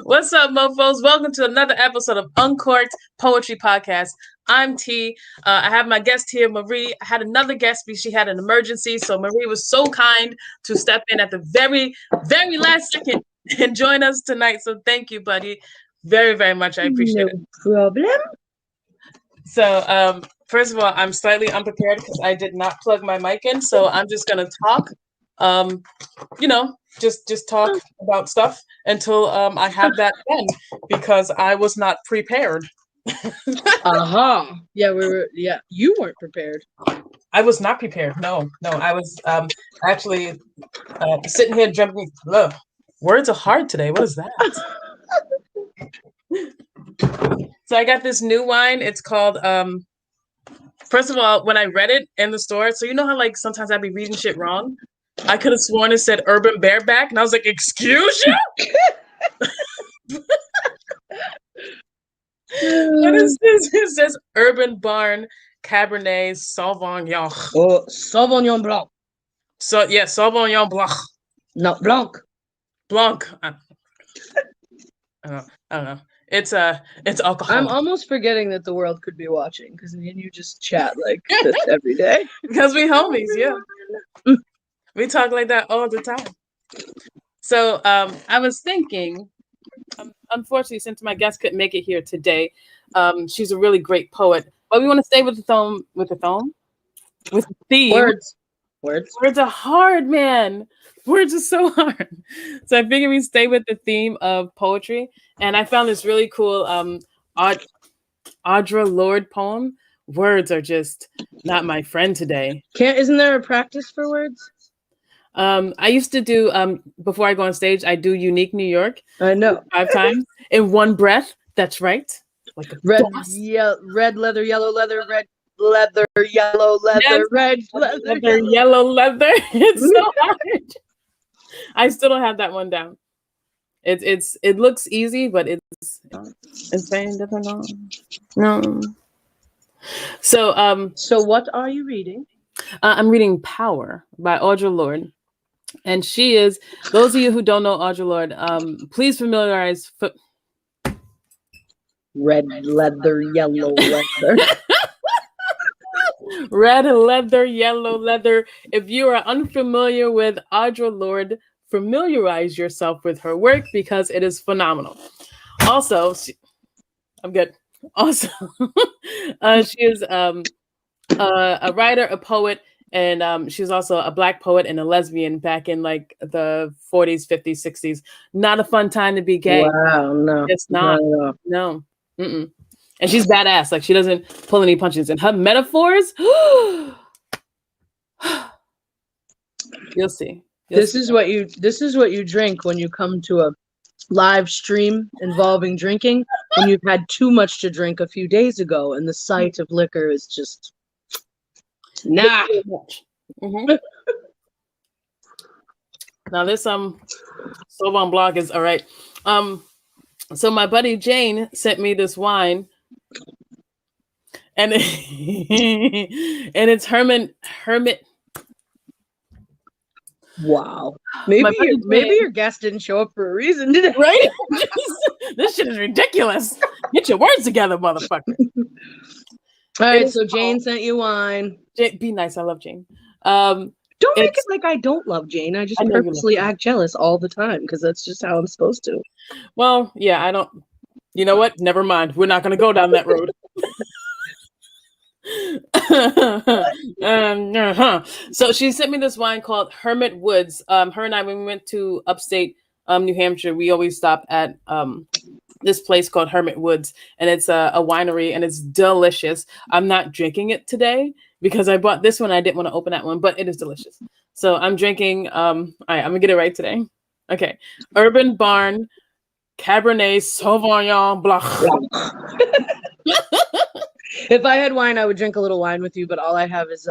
What's up, mofos? Welcome to another episode of Uncorked Poetry Podcast. I'm T. I have my guest here, Marie. I had another guest because she had an emergency, so Marie was so kind to step in at the very, very last second and join us tonight. So thank you, buddy, very, very much. I appreciate it. No problem. So, first of all, I'm slightly unprepared because I did not plug my mic in, so I'm just gonna talk. Just talk about stuff until I have that done because I was not prepared. Yeah, you weren't prepared. I was not prepared. No, I was actually sitting here drinking. Ugh, words are hard today. What is that? So I got this new wine. It's called first of all, when I read it in the store, so you know how like sometimes I'd be reading shit wrong? I could have sworn it said Urban Bareback, and I was like, excuse you? What is this? It says Urban Barn Cabernet Sauvignon. Oh, Sauvignon Blanc. So yeah, Sauvignon Blanc. No, Blanc. Blanc. I don't know. It's alcohol. I'm almost forgetting that the world could be watching because me and you just chat like this every day. Because we homies, yeah. We talk like that all the time. So I was thinking, unfortunately, since my guest couldn't make it here today, she's a really great poet. But we want to stay with the theme. Words are hard, man. Words are so hard. So I figured we stay with the theme of poetry. And I found this really cool Audre Lorde poem. Words are just not my friend today. Isn't there a practice for words? I used to do before I go on stage, I do Unique New York. I know 5 times in one breath. That's right. Like red leather, yellow leather, red leather, yellow leather, yes. Red leather, yellow leather. It's so hard. I still don't have that one down. It looks easy, but it's very difficult. No. So what are you reading? I'm reading Power by Audre Lorde. And she is, those of you who don't know Audre Lorde, please familiarize. Red leather, yellow leather. Red leather, yellow leather. If you are unfamiliar with Audre Lorde, familiarize yourself with her work because it is phenomenal. Also, I'm good. Also, she is a writer, a poet, and she was also a Black poet and a lesbian back in like the 40s, 50s, 60s. Not a fun time to be gay. Wow, no. It's not. No. Mm-mm. And she's badass. Like she doesn't pull any punches. And her metaphors, you'll see. This is what you drink when you come to a live stream involving drinking when you've had too much to drink a few days ago and the sight of liquor is just nah. Mm-hmm. Now this Sauvignon Blanc is all right. So my buddy Jane sent me this wine, and it's Hermit. Wow. Maybe your guest didn't show up for a reason, did it? Right? This shit is ridiculous. Get your words together, motherfucker. All right, so Jane sent you wine. Be nice. I love Jane. Don't make it like I don't love Jane. I just purposely act jealous all the time because that's just how I'm supposed to. Well, yeah, I don't. You know what? Never mind. We're not going to go down that road. So she sent me this wine called Hermit Woods. Her and I, when we went to upstate New Hampshire, we always stop at this place called Hermit Woods, and it's a winery, and it's delicious. I'm not drinking it today because I bought this one. I didn't want to open that one, but it is delicious. So I'm drinking. All right, I'm gonna get it right today. Okay, Urban Barn Cabernet Sauvignon Blanc. If I had wine, I would drink a little wine with you, but all I have is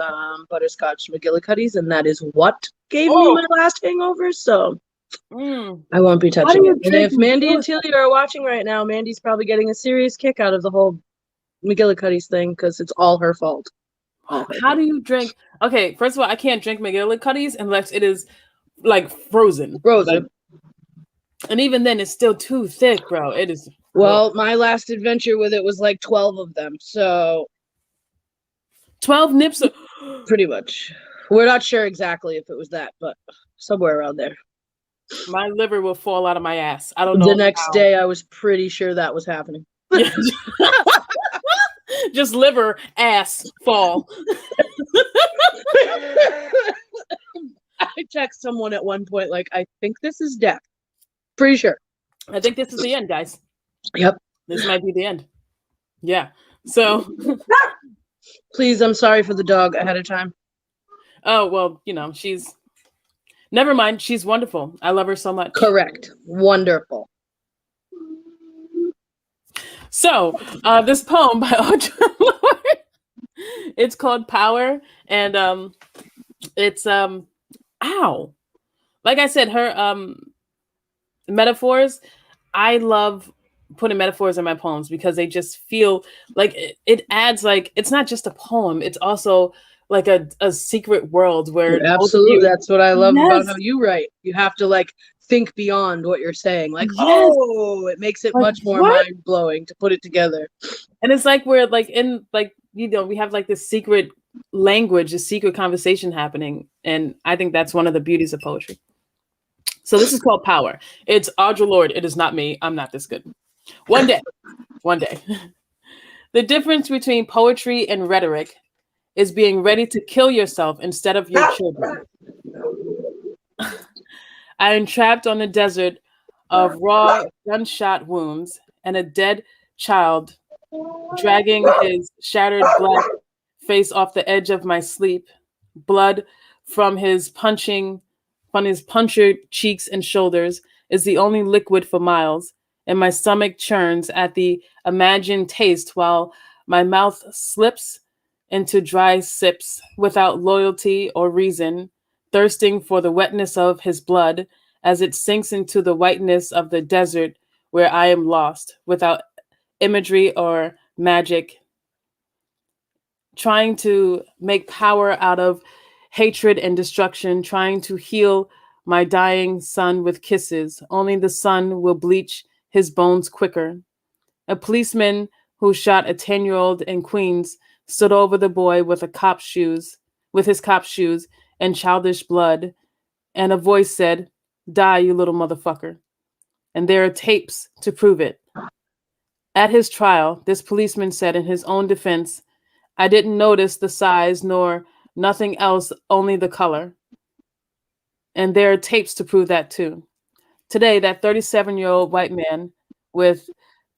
butterscotch McGillicuddy's, and that is what gave me my last hangover. So I won't be touching it. And if Mandy and Tilly are watching right now, Mandy's probably getting a serious kick out of the whole McGillicuddy's thing because it's all her fault. How do you drink? Okay, first of all, I can't drink McGillicuddy's unless it is like frozen. Frozen. And even then, it's still too thick, bro. It is. Well, my last adventure with it was like 12 of them. So 12 nips. Pretty much. We're not sure exactly if it was that, but somewhere around there. My liver will fall out of my ass. I don't know. The next day, I was pretty sure that was happening. Just liver, ass, fall. I text someone at one point, like, I think this is death. Pretty sure. I think this is the end, guys. Yep. This might be the end. Yeah. So. Please, I'm sorry for the dog ahead of time. Oh, well, you know, she's. Never mind. She's wonderful. I love her so much. Correct. Wonderful. So, this poem by Audre Lorde, it's called Power, and it's ow. Like I said, her metaphors, I love putting metaphors in my poems because they just feel like it adds, like, it's not just a poem, it's also like a secret world where absolutely, that's what I love about how you write. You have to like think beyond what you're saying, like, oh, it makes it like, much more mind-blowing to put it together. And it's like we're like in, like, you know, we have like this secret language, a secret conversation happening, and I think that's one of the beauties of poetry. So this is called Power. It's Audre Lorde. It is not me. I'm not this good. One day the difference between poetry and rhetoric is being ready to kill yourself instead of your children. I am trapped on the desert of raw gunshot wounds and a dead child dragging his shattered black face off the edge of my sleep. Blood from his punctured cheeks and shoulders is the only liquid for miles, and my stomach churns at the imagined taste while my mouth slips into dry sips without loyalty or reason, thirsting for the wetness of his blood as it sinks into the whiteness of the desert where I am lost, without imagery or magic, trying to make power out of hatred and destruction, trying to heal my dying son with kisses. Only the sun will bleach his bones quicker. A policeman who shot a 10-year-old in Queens stood over the boy with his cop shoes and childish blood, and a voice said, "Die, you little motherfucker." And there are tapes to prove it. At his trial, this policeman said in his own defense, "I didn't notice the size nor nothing else, only the color." And there are tapes to prove that too. Today, that 37-year-old white man with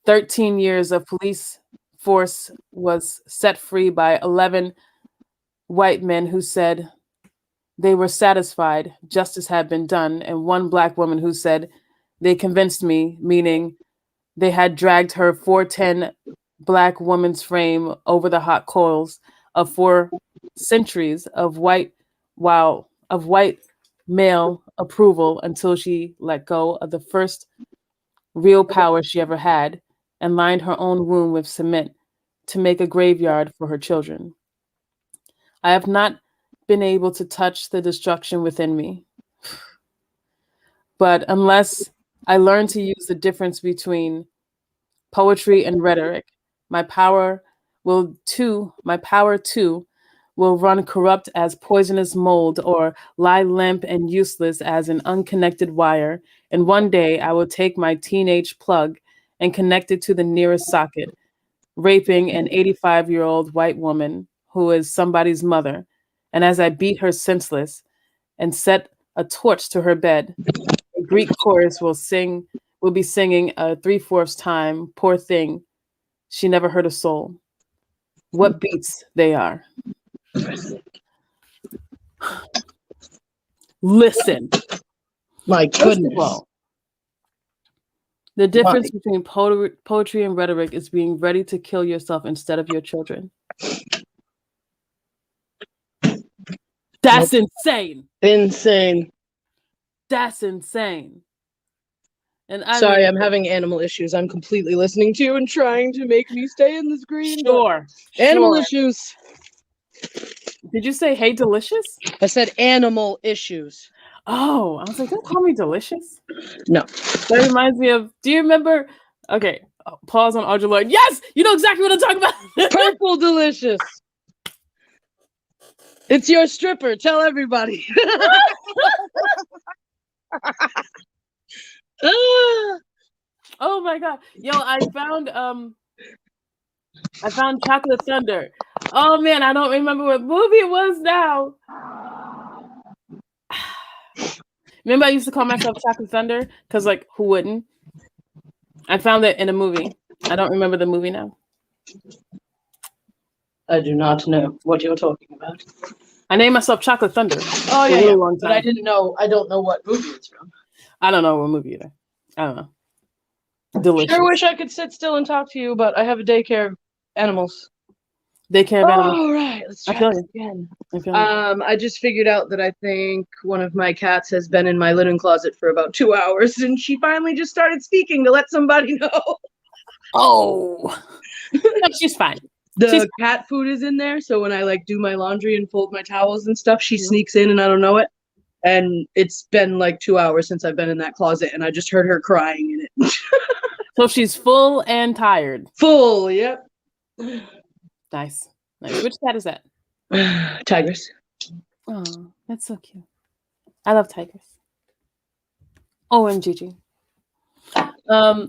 13 years of police force was set free by 11 white men who said they were satisfied justice had been done, and one black woman who said they convinced me, meaning they had dragged her 4'10" black woman's frame over the hot coals of 4 centuries of white male approval until she let go of the first real power she ever had and lined her own womb with cement to make a graveyard for her children. I have not been able to touch the destruction within me. But unless I learn to use the difference between poetry and rhetoric, my power too will run corrupt as poisonous mold or lie limp and useless as an unconnected wire. And one day I will take my teenage plug and connect it to the nearest socket, raping an 85-year-old white woman who is somebody's mother. And as I beat her senseless and set a torch to her bed, a Greek chorus will be singing a 3/4 time, "Poor thing, she never hurt a soul." What beats they are. Listen. My goodness. Well, the difference between poetry and rhetoric is being ready to kill yourself instead of your children. That's insane. Insane. That's insane. And sorry, I'm having animal issues. I'm completely listening to you and trying to make me stay in this green. Sure. Animal issues. Did you say, "Hey, delicious"? I said animal issues. Oh, I was like, don't call me delicious. No. That reminds me of, do you remember? Okay, pause on Audre Lorde. Yes, you know exactly what I'm talking about. Purple delicious. It's your stripper. Tell everybody. Oh my god. Yo, I found Chocolate Thunder. Oh man, I don't remember what movie it was now. Remember I used to call myself Chocolate Thunder? Because like who wouldn't? I found it in a movie. I don't remember the movie now. I do not know what you're talking about. I named myself Chocolate Thunder. Oh yeah, but I didn't know. I don't know what movie it's from. I don't know what movie either. I don't know. Delicious. Sure wish I could sit still and talk to you, but I have a daycare of animals. Daycare of animals. All right, let's try this again. I just figured out that I think one of my cats has been in my linen closet for about 2 hours, and she finally just started speaking to let somebody know. Oh, no, she's fine. The cat food is in there, so when I like do my laundry and fold my towels and stuff, she sneaks in and I don't know it. And it's been like 2 hours since I've been in that closet, and I just heard her crying in it. So she's full and tired. Full, yep. Nice. Which cat is that? Tigers. Oh, that's so cute. I love tigers. OMGG.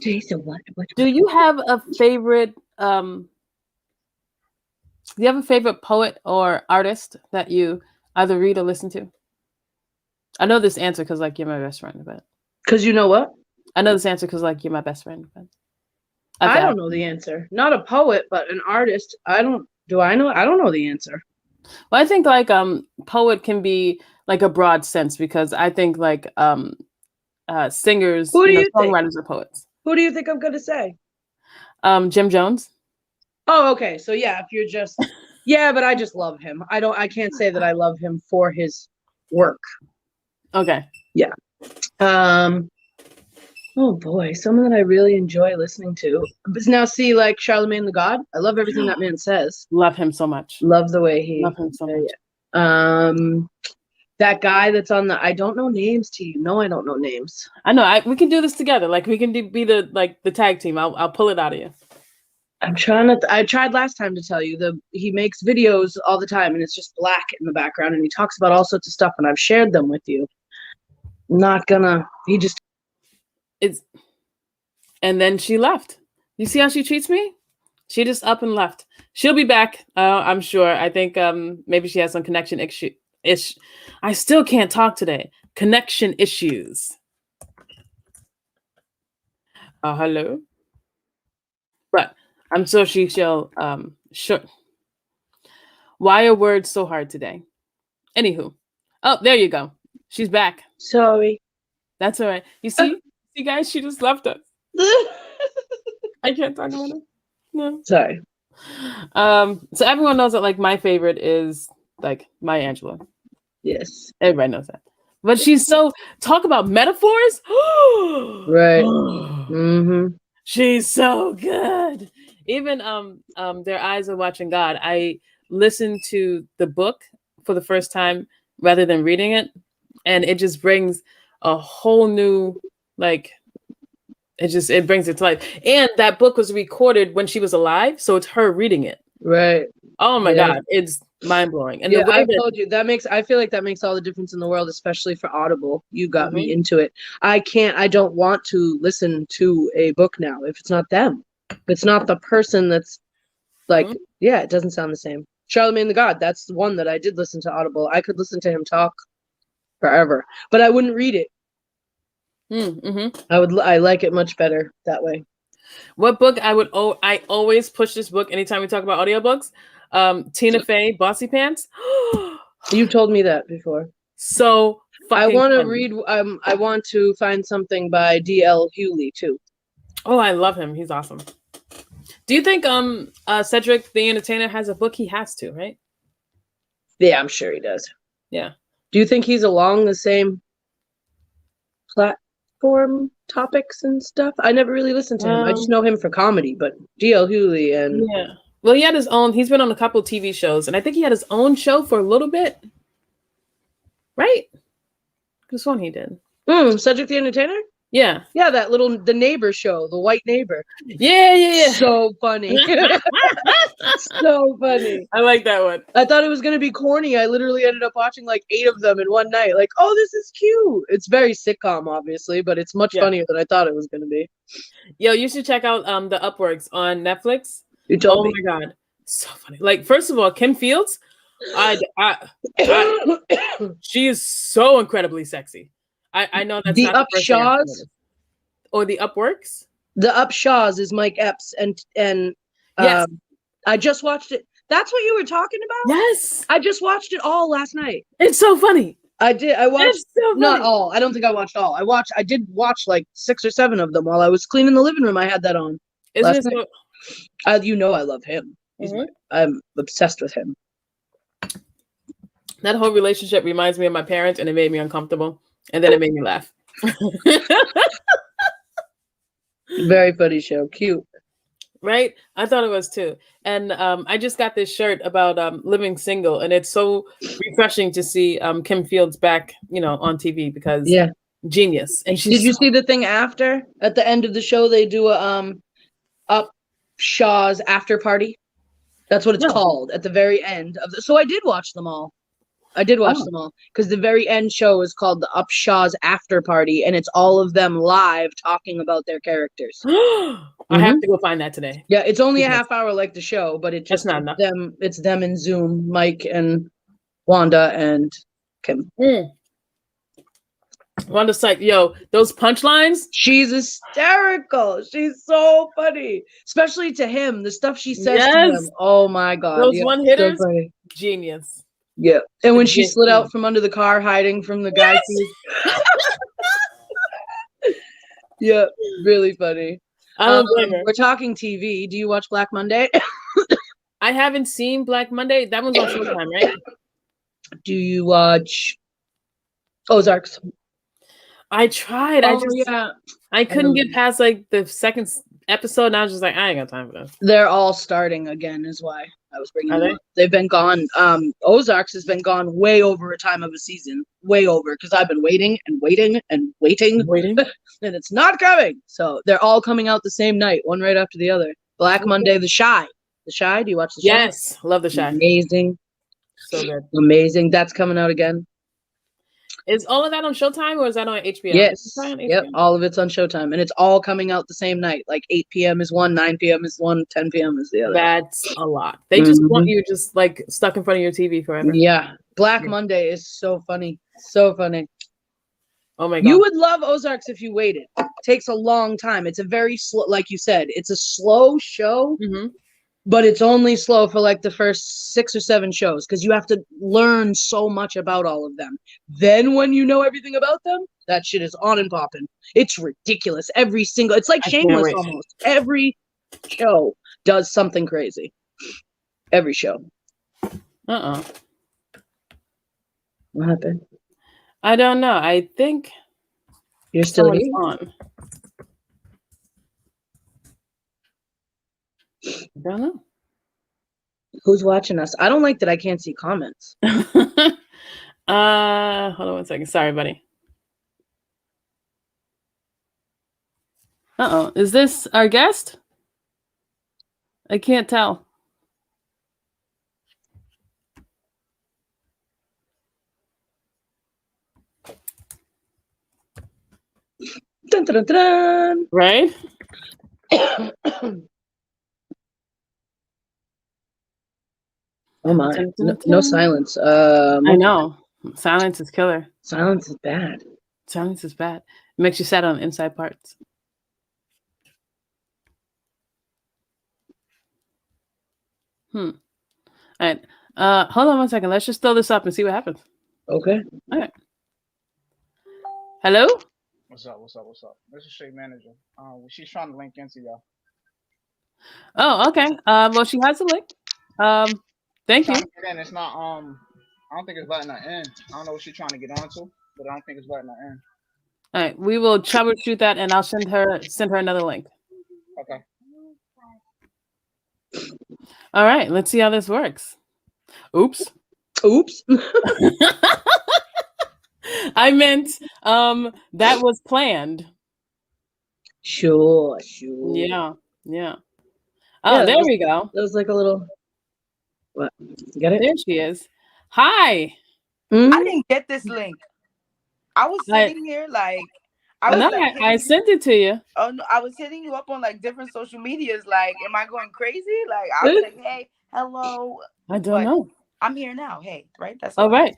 Jason, what? Do you have a favorite? Do you have a favorite poet or artist that you either read or listen to? I know this answer because like you're my best friend, but because you know what? I know this answer because like you're my best friend. But I don't know the answer. Not a poet, but an artist. I don't. Do I know? I don't know the answer. Well, I think like poet can be like a broad sense because I think like singers, songwriters are poets. Who do you think I'm gonna say? Jim Jones. Oh, okay. So yeah, if you're just but I just love him. I can't say that I love him for his work. Okay. Yeah. Oh boy, someone that I really enjoy listening to. But now see, like Charlemagne the God. I love everything that man says. Love him so much. Love the way he love him so much. That guy that's on the I don't know names to you. No, I don't know names. I know. We can do this together. Like we can be the tag team. I'll pull it out of you. I'm trying to. I tried last time to tell you he makes videos all the time, and it's just black in the background, and he talks about all sorts of stuff, and I've shared them with you. Not gonna. He just. And then she left. You see how she treats me? She just up and left. She'll be back. I'm sure. I think maybe she has some connection issue. I still can't talk today. Connection issues. Hello. But I'm sure she'll. Sure. Why are words so hard today? Anywho. Oh, there you go. She's back. Sorry. That's all right. You see, guys, she just left us. I can't talk about it. No. Sorry. So everyone knows that like my favorite is like Maya Angelou. Yes. Everybody knows that. But she's so talk about metaphors. Right. Mm-hmm. She's so good. Even Their Eyes Are Watching God. I listened to the book for the first time rather than reading it, and it just brings a whole new like. It brings it to life. And that book was recorded when she was alive, so it's her reading it. Right. Oh my God, it's mind blowing. And I told you I feel like that makes all the difference in the world, especially for Audible. You got me into it. I don't want to listen to a book now if it's not them. If it's not the person that's like, it doesn't sound the same. Charlemagne the God, that's the one that I did listen to Audible. I could listen to him talk forever, but I wouldn't read it. I like it much better that way. What book I always push this book anytime we talk about audiobooks. Tina Fey, Bossy Pants. You told me that before. So I want to read. I want to find something by D.L. Hughley too. Oh, I love him. He's awesome. Do you think Cedric the Entertainer has a book? He has to, right? Yeah, I'm sure he does. Yeah. Do you think he's along the same platform topics and stuff? I never really listened to him. I just know him for comedy, but D.L. Hughley and well, he had his own. He's been on a couple TV shows, and I think he had his own show for a little bit, right? This one he did. Cedric the Entertainer? Yeah. Yeah, the neighbor show, the white neighbor. Yeah. So funny. So funny. I like that one. I thought it was going to be corny. I literally ended up watching like 8 of them in one night. Like, oh, this is cute. It's very sitcom, obviously, but it's much funnier than I thought it was going to be. Yo, you should check out the Upworks on Netflix. You told me. Oh my God. So funny. Like, first of all, Kim Fields, she is so incredibly sexy. I know that's the not Upshaws or the Upworks. The Upshaws is Mike Epps and yes. I just watched it. That's what you were talking about? Yes. I just watched it all last night. It's so funny. I did. I watched so not all. I don't think I watched all. I did watch like 6 or 7 of them while I was cleaning the living room. I had that on. Isn't it so... you know I love him. I'm obsessed with him. That whole relationship reminds me of my parents, and it made me uncomfortable. And then it made me laugh. Very funny show. Cute. Right? I thought it was too. And I just got this shirt about living single, and it's so refreshing to see Kim Fields back, on TV because genius. And did you see the thing after? At the end of the show, they do a Upshaw's after party. That's what it's called at the very end of so I did watch them all. I did watch them all because the very end show is called the Upshaw's After Party, and it's all of them live talking about their characters. I have to go find that today. Yeah, it's only a half hour like the show, but it's just not enough. It's them in Zoom, Mike and Wanda and Kim. Wanda's like, yo, those punchlines. She's hysterical. She's so funny, especially to him. The stuff she says to him. Oh my God, those one hitters, so genius. Yeah, and when she slid out from under the car, hiding from the guy. Yeah, really funny. We're talking TV. Do you watch Black Monday? I haven't seen Black Monday. That one's on Showtime, right? Do you watch Ozarks? I tried. I couldn't get past like the second episode, and I was just like, I ain't got time for this. They're all starting again, is why I was bringing them up. They've been gone. Ozarks has been gone way over a time of a season, way over, because I've been waiting, and it's not coming. So they're all coming out the same night, one right after the other. Black Monday, The Chi. The Chi. Do you watch The Chi? Yes, love The Chi. Amazing. So good. Amazing. That's coming out again. Is all of that on Showtime or is that on HBO? Yes. Yep. All of it's on Showtime. And it's all coming out the same night. Like 8 p.m. is one, 9 p.m. is one, 10 p.m. is the other. That's a lot. They just want you just like stuck in front of your TV forever. Yeah. Black Monday is so funny. So funny. Oh my God. You would love Ozarks if you waited. It takes a long time. It's a very slow, like you said, it's a slow show. But it's only slow for like the first 6 or 7 shows because you have to learn so much about all of them. Then when you know everything about them, that shit is on and popping. It's ridiculous. It's like Shameless almost. Every show does something crazy. Every show. What happened? I don't know. I think you're still here. On. I don't know. Who's watching us? I don't like that I can't see comments. Hold on one second. Sorry, buddy. Is this our guest? I can't tell. Dun, dun, dun, dun. Right? Oh my! No silence. I know. Silence is killer. Silence is bad. Silence is bad. It makes you sad on the inside parts. All right. Hold on one second. Let's just throw this up and see what happens. Okay. All right. Hello? What's up? This is Shay manager. She's trying to link into y'all. Oh, okay. Well, she has a link. Thank you. It's not. I don't think it's letting her in. I don't know what she's trying to get onto, but I don't think it's letting her in. All right, we will troubleshoot that, and I'll send her another link. Okay. All right, let's see how this works. Oops. I meant that was planned. Sure. Yeah. Yeah. Yeah, Oh, there we go. That was like a little. What? You got it? There she is. Hi. I didn't get this link. I was I sitting here like I was no, like I sent it to you. oh no, I was hitting you up on like different social medias. Like, am I going crazy? Like, I was like, hey, hello. I don't know. I'm here now. Hey, right? That's all right.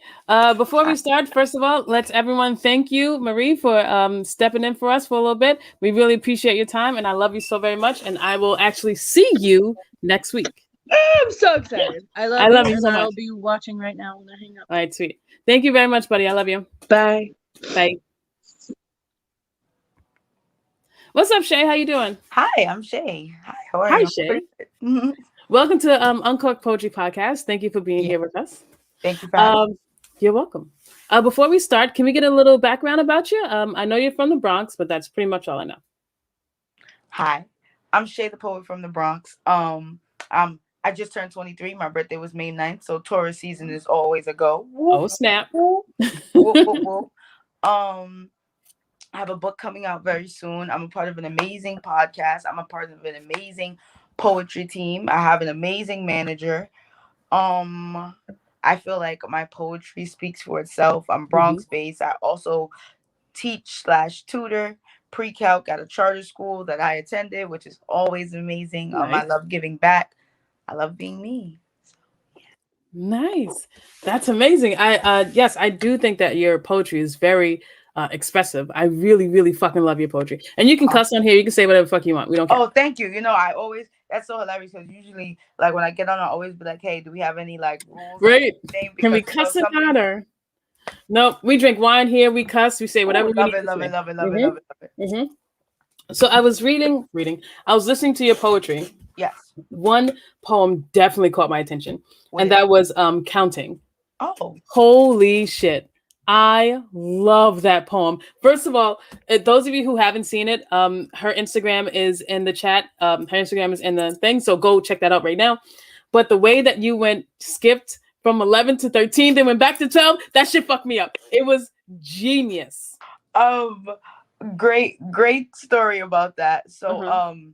Before we start, first of all, let's everyone thank you, Marie, for stepping in for us for a little bit. We really appreciate your time, and I love you so very much. And I will actually see you next week. I'm so excited. I love you so much. I'll be watching right now when I hang up. All right, sweet. Thank you very much, buddy. I love you. Bye. Bye. What's up, Shay? How you doing? Hi, I'm Shay. Hi, how are you? Shay. Welcome to Uncorked Poetry Podcast. Thank you for being here with us. Thank you for having me. You're welcome. Before we start, can we get a little background about you? I know you're from the Bronx, but that's pretty much all I know. Hi, I'm Shay the Poet from the Bronx. I just turned 23. My birthday was May 9th, so Taurus season is always a go. Oh, snap. I have a book coming out very soon. I'm a part of an amazing podcast. I'm a part of an amazing poetry team. I have an amazing manager. I feel like my poetry speaks for itself. I'm Bronx based. I also teach/tutor pre-calc at a charter school that I attended, which is always amazing. Nice. I love giving back. I love being me. So, yeah. Nice. That's amazing. Yes, I do think that your poetry is very expressive. I really, really fucking love your poetry. And you can cuss on here. You can say whatever the fuck you want. We don't care. Oh, thank you. I always, that's so hilarious because usually, like, when I get on, I always be like, hey, do we have any, like, rules? Right. Can we cuss it out or? No, we drink wine here. We cuss. We say whatever we love need it, to love say. it. So I was reading. I was listening to your poetry. Yes. One poem definitely caught my attention. And that was counting. Oh. Holy shit. I love that poem. First of all, those of you who haven't seen it, her Instagram is in the chat. Her Instagram is in the thing. So go check that out right now. But the way that you skipped from 11 to 13, then went back to 12, that shit fucked me up. It was genius. Great story about that. So,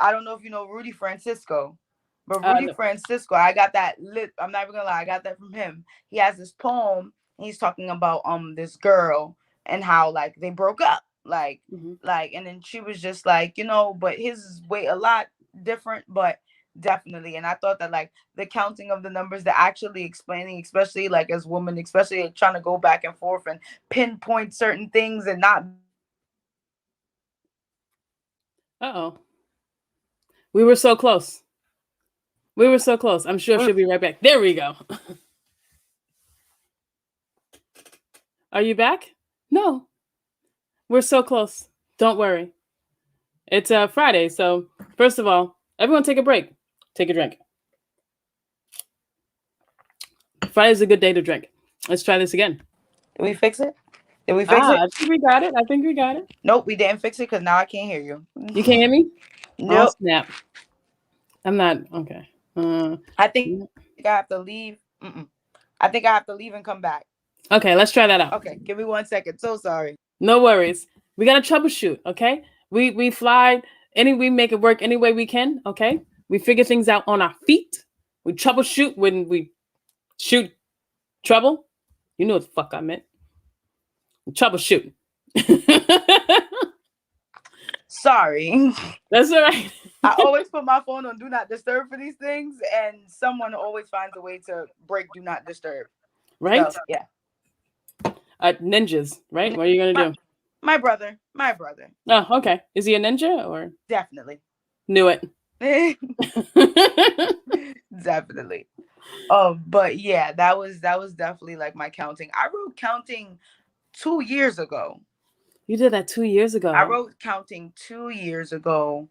I don't know if you know Rudy Francisco, but Rudy Francisco, I got that I'm not even gonna lie, I got that from him. He has this poem. He's talking about this girl and how like they broke up, like and then she was just like, but his way a lot different, but definitely. And I thought that like the counting of the numbers, the actually explaining, especially like as women, especially trying to go back and forth and pinpoint certain things and not. We were so close. I'm sure she'll be right back. There we go. Are you back? No. We're so close. Don't worry. It's Friday, so first of all, everyone take a break. Take a drink. Friday's a good day to drink. Let's try this again. Did we fix it? I think we got it. Nope, we didn't fix it because now I can't hear you. You can't hear me? Nope. Oh, snap. I'm not. Okay. I think I have to leave. I think I have to leave and come back. Okay, let's try that out. Okay, give me 1 second. So sorry. No worries. We gotta troubleshoot. Okay. We fly. We make it work any way we can. Okay. We figure things out on our feet. We troubleshoot when we shoot trouble. You know what the fuck I meant. Troubleshoot. Sorry. That's all right. I always put my phone on do not disturb for these things, and someone always finds a way to break do not disturb. Right? So, yeah. Ninjas, right? What are you gonna do? My brother. Oh, okay. Is he a ninja or? Definitely. Knew it. Definitely. But yeah, that was definitely like my counting. I wrote counting 2 years ago. You did that 2 years ago. I wrote counting 2 years ago.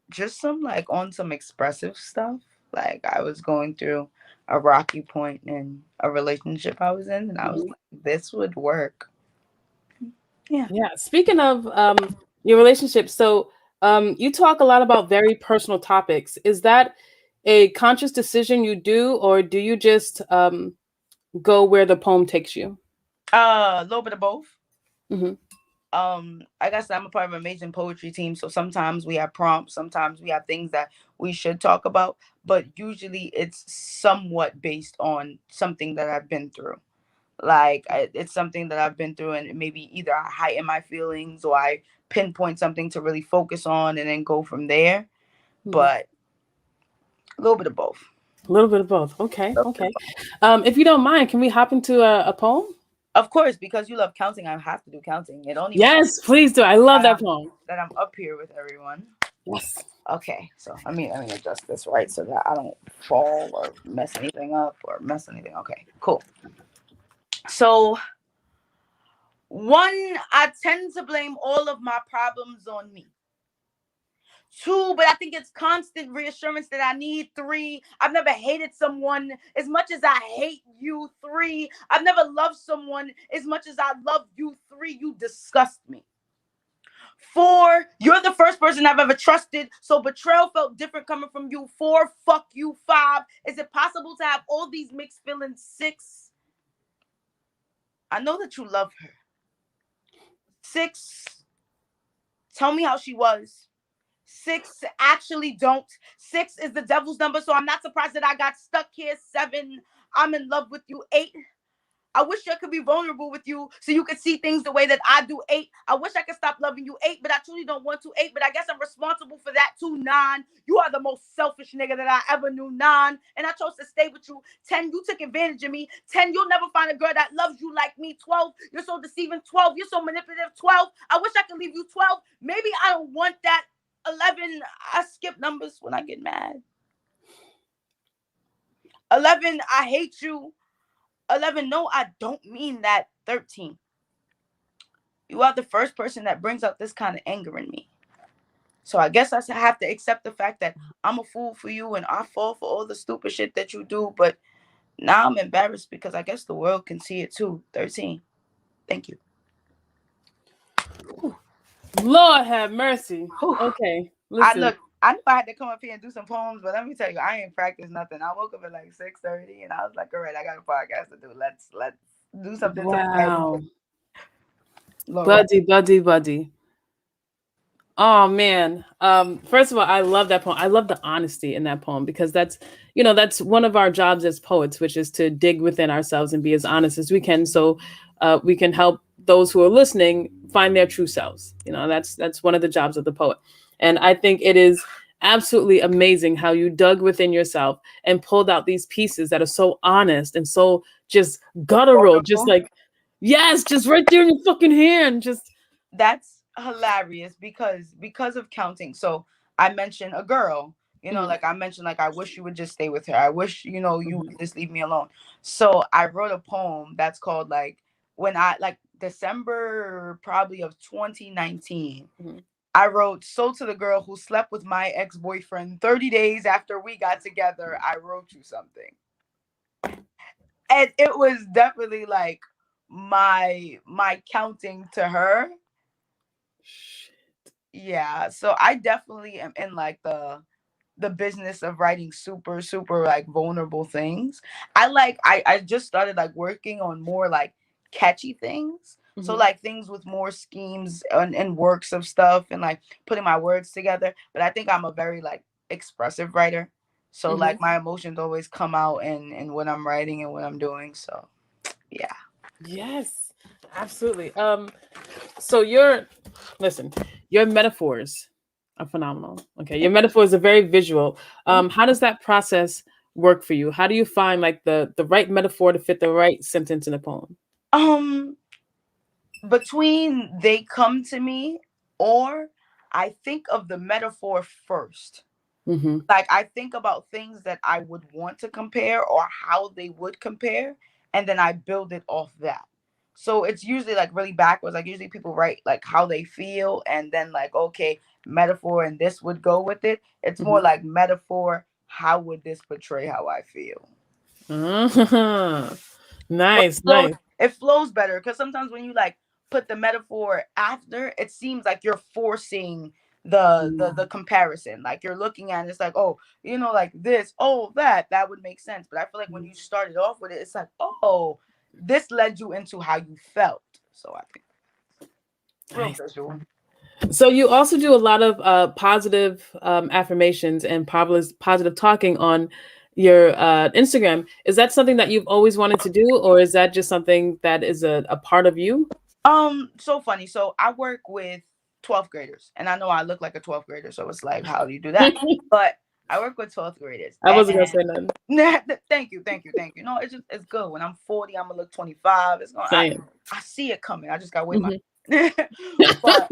Just some expressive stuff. Like I was going through a rocky point in a relationship I was in, and I was like, this would work. Yeah. Yeah. Speaking of your relationship, so you talk a lot about very personal topics. Is that a conscious decision you do, or do you just go where the poem takes you? A little bit of both. Mm-hmm. I guess I'm a part of an amazing poetry team, so sometimes we have prompts, sometimes we have things that we should talk about, but usually it's somewhat based on something that I've been through. Like it's something that I've been through, and maybe either I heighten my feelings or I pinpoint something to really focus on and then go from there. Mm-hmm. But a little bit of both. A little bit of both. Okay. Okay. If you don't mind, can we hop into a poem? Of course, because you love counting, I have to do counting. It only Yes, please do. I love that poem. That I'm up here with everyone. Yes. Okay, so let me adjust this right so that I don't fall or mess anything up or mess anything. Okay, cool. So 1, I tend to blame all of my problems on me. 2, but I think it's constant reassurance that I need. 3, I've never hated someone as much as I hate you. 3, I've never loved someone as much as I love you. 3, you disgust me. 4, you're the first person I've ever trusted, so betrayal felt different coming from you. 4, fuck you. 5, is it possible to have all these mixed feelings? 6, I know that you love her. 6, tell me how she was. 6, actually don't. 6 is the devil's number, so I'm not surprised that I got stuck here. 7, I'm in love with you. 8, I wish I could be vulnerable with you so you could see things the way that I do. 8, I wish I could stop loving you. 8, but I truly don't want to. 8, but I guess I'm responsible for that too. 9, you are the most selfish nigga that I ever knew. 9, and I chose to stay with you. 10, you took advantage of me. 10, you'll never find a girl that loves you like me. 12, you're so deceiving. 12, you're so manipulative. 12, I wish I could leave you. 12, maybe I don't want that. 11, I skip numbers when I get mad. 11, I hate you. 11, no, I don't mean that. 13, you are the first person that brings out this kind of anger in me. So I guess I have to accept the fact that I'm a fool for you and I fall for all the stupid shit that you do. But now I'm embarrassed because I guess the world can see it too. 13, thank you. Lord have mercy. Okay, listen. I knew I had to come up here and do some poems, but let me tell you, I ain't practiced nothing. I woke up at like 6:30 and I was like, all right, I got a podcast to do. Let's do something. Wow. Buddy. Oh man. First of all, I love that poem. I love the honesty in that poem because that's one of our jobs as poets, which is to dig within ourselves and be as honest as we can, so we can help those who are listening find their true selves. That's one of the jobs of the poet. And I think it is absolutely amazing how you dug within yourself and pulled out these pieces that are so honest and so just guttural, just like, yes, just right there in your fucking hand. Just that's hilarious because of counting. So I mentioned a girl, like I mentioned, like, I wish you would just stay with her. I wish, you would just leave me alone. So I wrote a poem that's called, like, when I, like, December probably of 2019. I wrote, so to the girl who slept with my ex-boyfriend 30 days after we got together, I wrote you something. And it was definitely like my counting to her. Shit. Yeah. So I definitely am in like the business of writing super, super like vulnerable things. I just started like working on more like catchy things. So like things with more schemes and works of stuff and like putting my words together. But I think I'm a very like expressive writer. So like my emotions always come out in what I'm writing and what I'm doing. So yeah. Yes, absolutely. So your metaphors are phenomenal. Okay. Your metaphors are very visual. How does that process work for you? How do you find like the right metaphor to fit the right sentence in a poem? Between they come to me or I think of the metaphor first. Like I think about things that I would want to compare or how they would compare, and then I build it off that. So it's usually like really backwards. Like usually people write like how they feel and then like, okay, metaphor and this would go with it. It's more like metaphor, how would this portray how I feel? Nice. It flows better because sometimes when you like put the metaphor after, it seems like you're forcing the comparison. Like you're looking at it, it's like, oh, you know, like this, oh, that would make sense. But I feel like when you started off with it, it's like, oh, this led you into how you felt. So I think real visual. So you also do a lot of positive affirmations and positive talking on your Instagram. Is that something that you've always wanted to do, or is that just something that is a part of you? So funny. So I work with 12th graders, and I know I look like a 12th grader, so it's like, how do you do that? But I work with 12th graders. I wasn't gonna say nothing. Thank you. No, it's good. When I'm 40, I'm gonna look 25. It's gonna. I see it coming. I just gotta wait my. But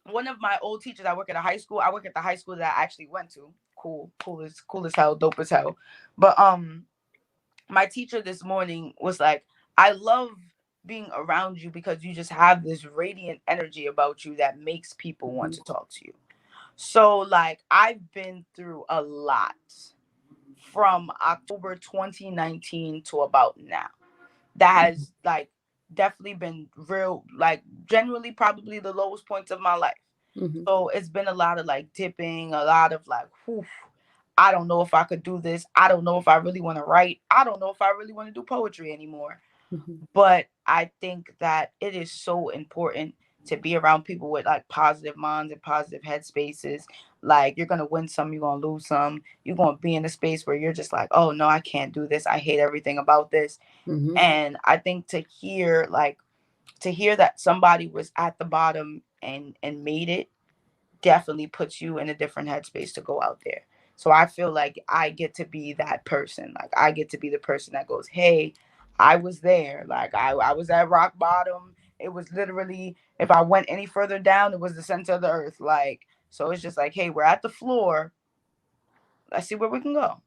one of my old teachers, I work at a high school. I work at the high school that I actually went to. Cool as hell, dope as hell. But my teacher this morning was like, I love being around you because you just have this radiant energy about you that makes people want to talk to you. So like I've been through a lot from October 2019 to about now. That has like definitely been real, like generally probably the lowest points of my life. So it's been a lot of like dipping, a lot of like, whew, I don't know if I could do this. I don't know if I really want to write. I don't know if I really want to do poetry anymore. But I think that it is so important to be around people with like positive minds and positive headspaces. Like you're going to win some, you're going to lose some. You're going to be in a space where you're just like, oh no, I can't do this. I hate everything about this. And I think to hear that somebody was at the bottom and made it definitely puts you in a different headspace to go out there. So I feel like I get to be that person. Like I get to be the person that goes, hey, I was there. Like I was at rock bottom. It was literally, if I went any further down, it was the center of the earth. Like, so it's just like, hey, we're at the floor. Let's see where we can go.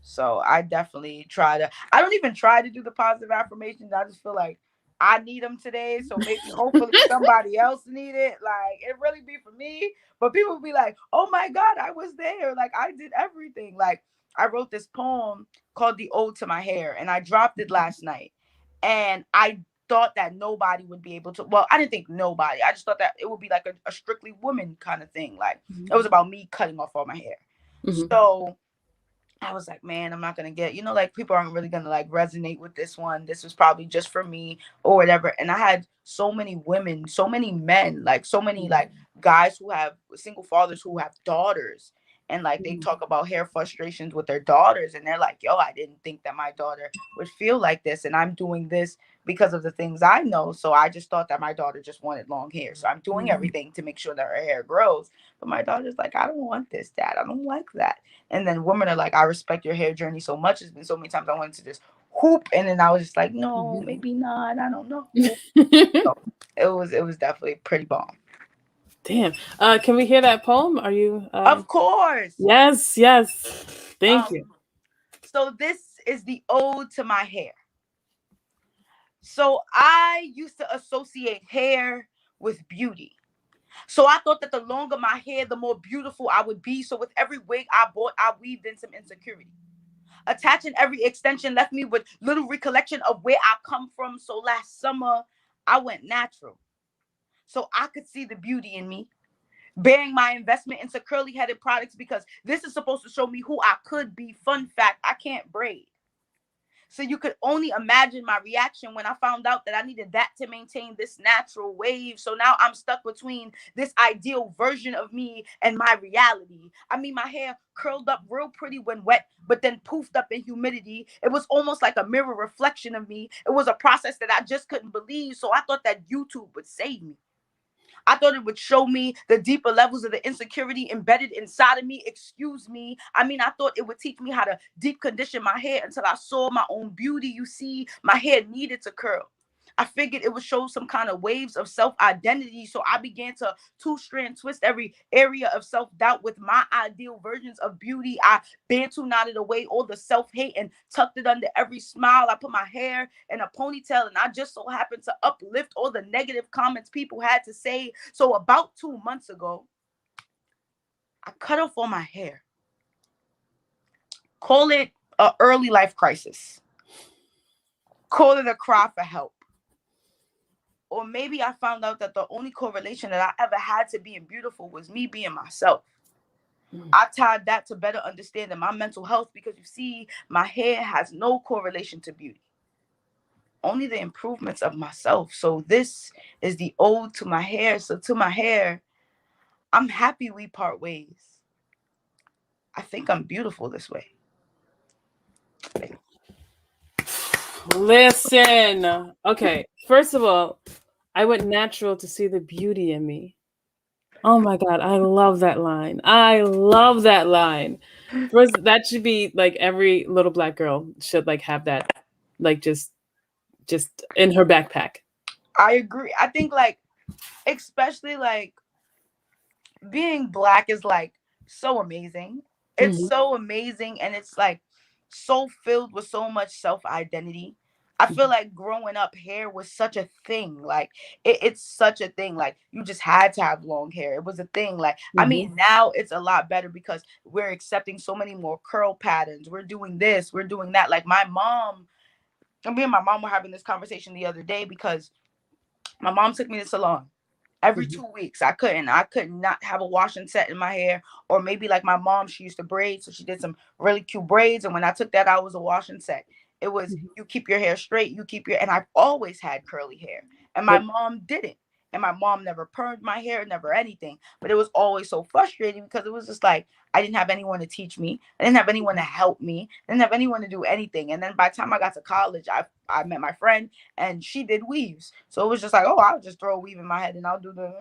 So I definitely I don't even try to do the positive affirmations. I just feel like I need them today. So maybe hopefully somebody else need it. Like it really be for me. But people be like, oh my God, I was there. Like I did everything. Like I wrote this poem called The Ode to My Hair, and I dropped it last night. And I thought that nobody would be able to, well, I didn't think nobody. I just thought that it would be like a strictly woman kind of thing. Like it was about me cutting off all my hair. So I was like, man, I'm not going to get, like people aren't really going to like resonate with this one. This was probably just for me or whatever. And I had so many women, so many men, like so many like guys who have single fathers who have daughters. And like they talk about hair frustrations with their daughters. And they're like, yo, I didn't think that my daughter would feel like this. And I'm doing this because of the things I know. So I just thought that my daughter just wanted long hair. So I'm doing everything to make sure that her hair grows. But my daughter's like, I don't want this, Dad. I don't like that. And then women are like, I respect your hair journey so much. It's been so many times I wanted to just whoop. And then I was just like, no, maybe not. I don't know. So it was definitely pretty bomb. Damn. Can we hear that poem? Are you Of course. Yes. Thank you. So this is the ode to my hair. So I used to associate hair with beauty. So I thought that the longer my hair, the more beautiful I would be. So with every wig I bought, I weaved in some insecurity. Attaching every extension left me with little recollection of where I come from. So last summer, I went natural. So I could see the beauty in me. Bearing my investment into curly-headed products because this is supposed to show me who I could be. Fun fact, I can't braid. So you could only imagine my reaction when I found out that I needed that to maintain this natural wave. So now I'm stuck between this ideal version of me and my reality. I mean, my hair curled up real pretty when wet, but then poofed up in humidity. It was almost like a mirror reflection of me. It was a process that I just couldn't believe. So I thought that YouTube would save me. I thought it would show me the deeper levels of the insecurity embedded inside of me. Excuse me. I mean, I thought it would teach me how to deep condition my hair until I saw my own beauty. You see, my hair needed to curl. I figured it would show some kind of waves of self-identity. So I began to two-strand twist every area of self-doubt with my ideal versions of beauty. I bantu knotted away all the self-hate and tucked it under every smile. I put my hair in a ponytail and I just so happened to uplift all the negative comments people had to say. So about 2 months ago, I cut off all my hair. Call it an early life crisis. Call it a cry for help. Or maybe I found out that the only correlation that I ever had to being beautiful was me being myself. I tied that to better understanding my mental health, because you see, my hair has no correlation to beauty, only the improvements of myself. So this is the ode to my hair. So to my hair, I'm happy we part ways. I think I'm beautiful this way. Listen. Okay. First of all, I went natural to see the beauty in me. Oh my God. I love that line. I love that line. First, that should be like every little black girl should like have that, like just in her backpack. I agree. I think like, especially like being black is like so amazing. It's so amazing, and it's like so filled with so much self-identity. I feel like growing up, hair was such a thing. Like it's such a thing. Like you just had to have long hair. It was a thing. Like I mean, now it's a lot better because we're accepting so many more curl patterns. We're doing this. We're doing that. Like my mom, and me and my mom were having this conversation the other day because my mom took me to the salon every 2 weeks. I could not have a wash and set in my hair. Or maybe like my mom, she used to braid, so she did some really cute braids, and when I took that out, it was a wash and set. It was you keep your hair straight, and I've always had curly hair, and my mom didn't. And my mom never permed my hair, never anything. But it was always so frustrating because it was just like I didn't have anyone to teach me. I didn't have anyone to help me. I didn't have anyone to do anything. And then by the time I got to college, I met my friend, and she did weaves. So it was just like, oh, I'll just throw a weave in my head and I'll do the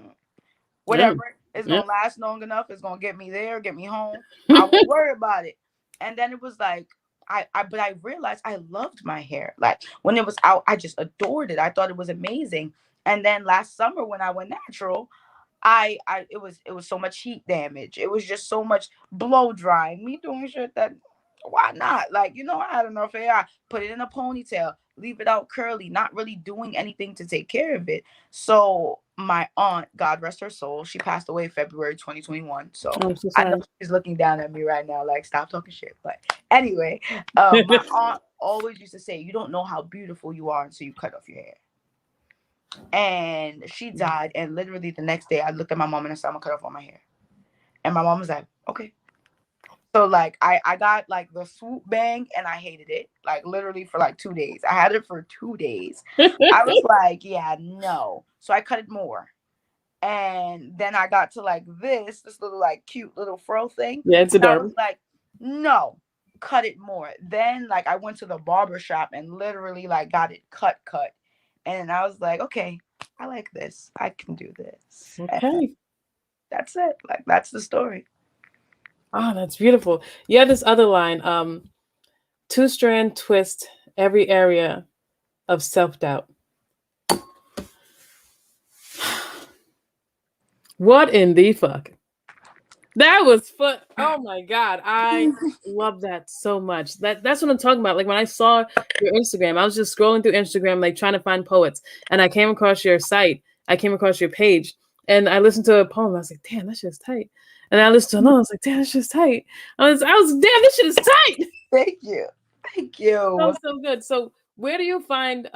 whatever. It's gonna last long enough. It's gonna get me there, get me home. I won't worry about it. And then it was like but I realized I loved my hair. Like when it was out, I just adored it. I thought it was amazing. And then last summer when I went natural, it was so much heat damage. It was just so much blow drying. Me doing shit that why not? Like, I had enough hair. I put it in a ponytail, leave it out curly, not really doing anything to take care of it. So my aunt, God rest her soul, she passed away February 2021. So I know she's looking down at me right now, like, stop talking shit. But anyway, my aunt always used to say, you don't know how beautiful you are until you cut off your hair. And she died, and literally the next day I looked at my mom and I said, I'm gonna cut off all my hair. And my mom was like, okay. So like I got like the swoop bang, and I hated it. Like literally for like 2 days. I had it for 2 days. I was like, yeah, no. So I cut it more. And then I got to like this little like cute little fro thing. Yeah, it's adorable. I was like, no, cut it more. Then like I went to the barber shop and literally like got it cut. And I was like, okay, I like this. I can do this. Okay. And that's it. Like that's the story. Oh, that's beautiful. Yeah, this other line, 2-strand twist every area of self-doubt. What in the fuck? That was fun. Oh my God. I love that so much. That's what I'm talking about. Like when I saw your Instagram, I was just scrolling through Instagram, like trying to find poets. And I came across your site. I came across your page. And I listened to a poem. I was like, damn, that shit is tight. And I listened to another. I was like, damn, that shit is tight. I was damn, this shit is tight. Thank you. So good. So where do you find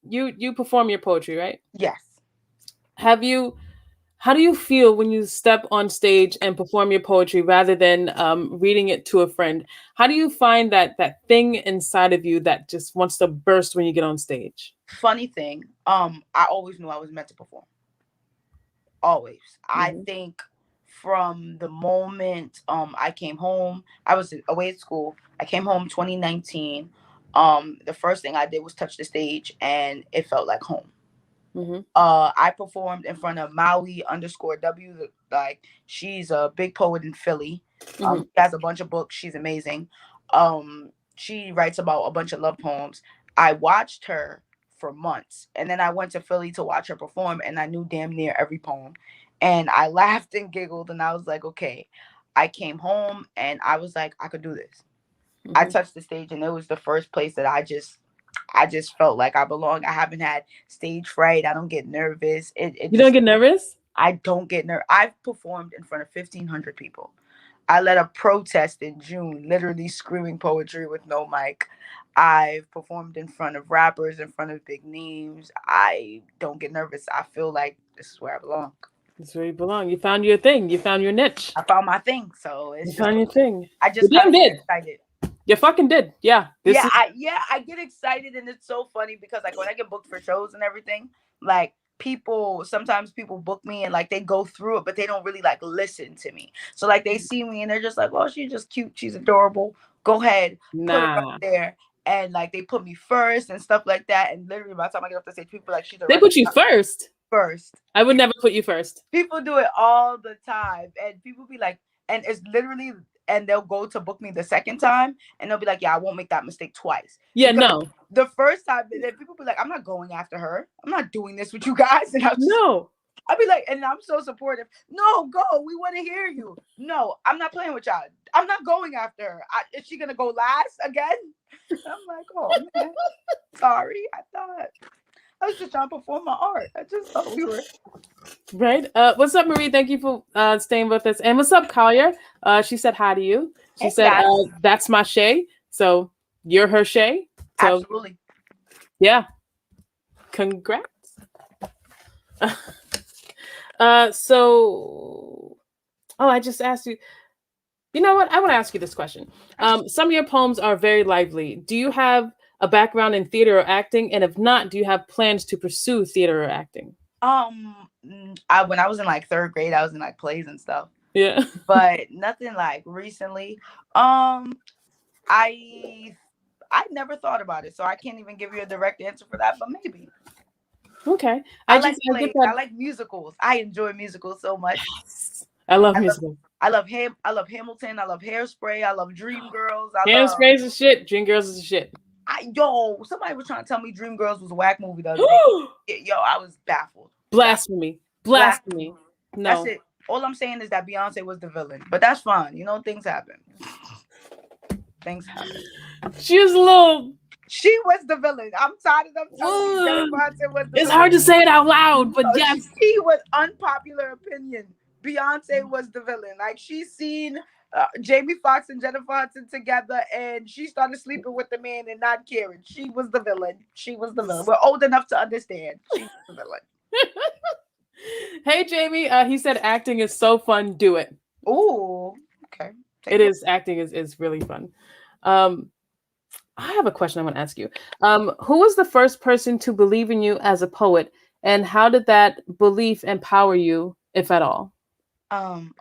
you perform your poetry, right? Yes. How do you feel when you step on stage and perform your poetry rather than reading it to a friend? How do you find that thing inside of you that just wants to burst when you get on stage? Funny thing, I always knew I was meant to perform. Always. I think from the moment I came home, I was away at school. I came home 2019. The first thing I did was touch the stage, and it felt like home. I performed in front of Maui _W. Like she's a big poet in Philly. She has a bunch of books. She's amazing. She writes about a bunch of love poems. I watched her for months, and then I went to Philly to watch her perform, and I knew damn near every poem. And I laughed and giggled, and I was like, okay. I came home, and I was like, I could do this. I touched the stage, and it was the first place that I just felt like I belong. I haven't had stage fright. I don't get nervous. You don't get nervous? I don't get nervous. I've performed in front of 1,500 people. I led a protest in June, literally screaming poetry with no mic. I've performed in front of rappers, in front of big names. I don't get nervous. I feel like this is where I belong. This is where you belong. You found your thing. You found your niche. I found my thing. So You it's just, found your thing. I just You damn kind of did. get excited. You fucking did. Yeah. I get excited, and it's so funny because like when I get booked for shows and everything, like sometimes people book me and like they go through it, but they don't really like listen to me. So like they see me and they're just like, well, she's just cute, she's adorable. Go ahead, put her up there. And like they put me first and stuff like that. And literally by the time I get off the stage, people are like, they put you first. I would never put you first. People do it all the time, and people be like, and it's literally, and they'll go to book me the second time, and they'll be like, yeah, I won't make that mistake twice. Yeah, because no. The first time, then people be like, I'm not going after her. I'm not doing this with you guys. And I'll be like, and I'm so supportive. No, go. We want to hear you. No, I'm not playing with y'all. I'm not going after her. Is she gonna go last again? I'm like, oh man, sorry. I was just trying to perform my art. I just thought we were right. What's up, Marie? Thank you for staying with us. And what's up, Collier? She said hi to you. She said, "That's my Shay." So you're her Shay. So, absolutely. Yeah. Congrats. I just asked you. You know what? I want to ask you this question. Some of your poems are very lively. Do you have a background in theater or acting? And if not, do you have plans to pursue theater or acting? When I was in like third grade, I was in like plays and stuff. Yeah. But nothing like recently. I never thought about it, so I can't even give you a direct answer for that, but maybe. Okay. I like musicals. I enjoy musicals so much. Yes. I love musicals. I love Hamilton. I love Hairspray. I love Dreamgirls. Hairspray is shit. Dreamgirls is shit. Somebody was trying to tell me Dreamgirls was a whack movie the other day. I was baffled. Blasphemy. No. That's it. All I'm saying is that Beyonce was the villain, but that's fine. Things happen. She was the villain. I'm tired of them telling me Jennifer Hudson was the villain. It's hard to say it out loud, but yes. She was unpopular opinion. Beyonce was the villain. Like, she's seen Jamie Foxx and Jennifer Hudson together, and she started sleeping with the man and not caring. She was the villain. We're old enough to understand. She was the villain. Hey, Jamie. He said acting is so fun. Do it. Ooh, okay. Acting is really fun. I have a question I want to ask you. Who was the first person to believe in you as a poet, and how did that belief empower you, if at all?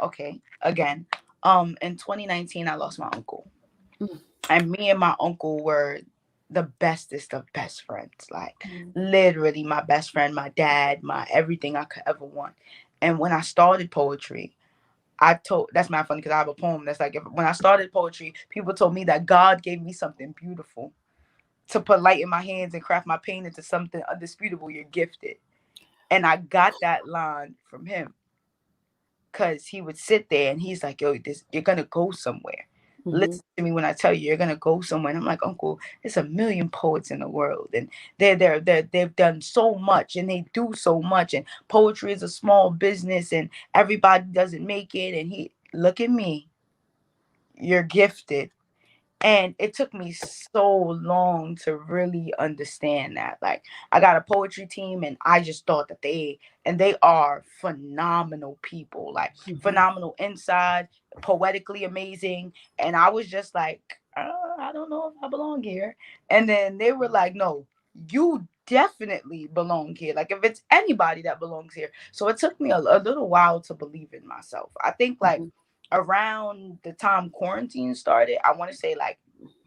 Okay. Again, in 2019, I lost my uncle. And me and my uncle were the bestest of best friends. Like, literally my best friend, my dad, my everything I could ever want. And when I started poetry, that's not funny because I have a poem that's like, when I started poetry, people told me that God gave me something beautiful to put light in my hands and craft my pain into something undisputable. You're gifted. And I got that line from him. Because he would sit there and he's like, yo, you're going to go somewhere. Listen to me when I tell you you're going to go somewhere. And I'm like, Uncle, there's a million poets in the world. And they've done so much and they do so much. And poetry is a small business and everybody doesn't make it. And look at me. You're gifted. And it took me so long to really understand that. Like, I got a poetry team and I just thought that they are phenomenal people, like phenomenal inside, poetically amazing. And I was just like, I don't know if I belong here. And then they were like, no, you definitely belong here. Like, if it's anybody that belongs here. So it took me a little while to believe in myself. I think like around the time quarantine started, I want to say like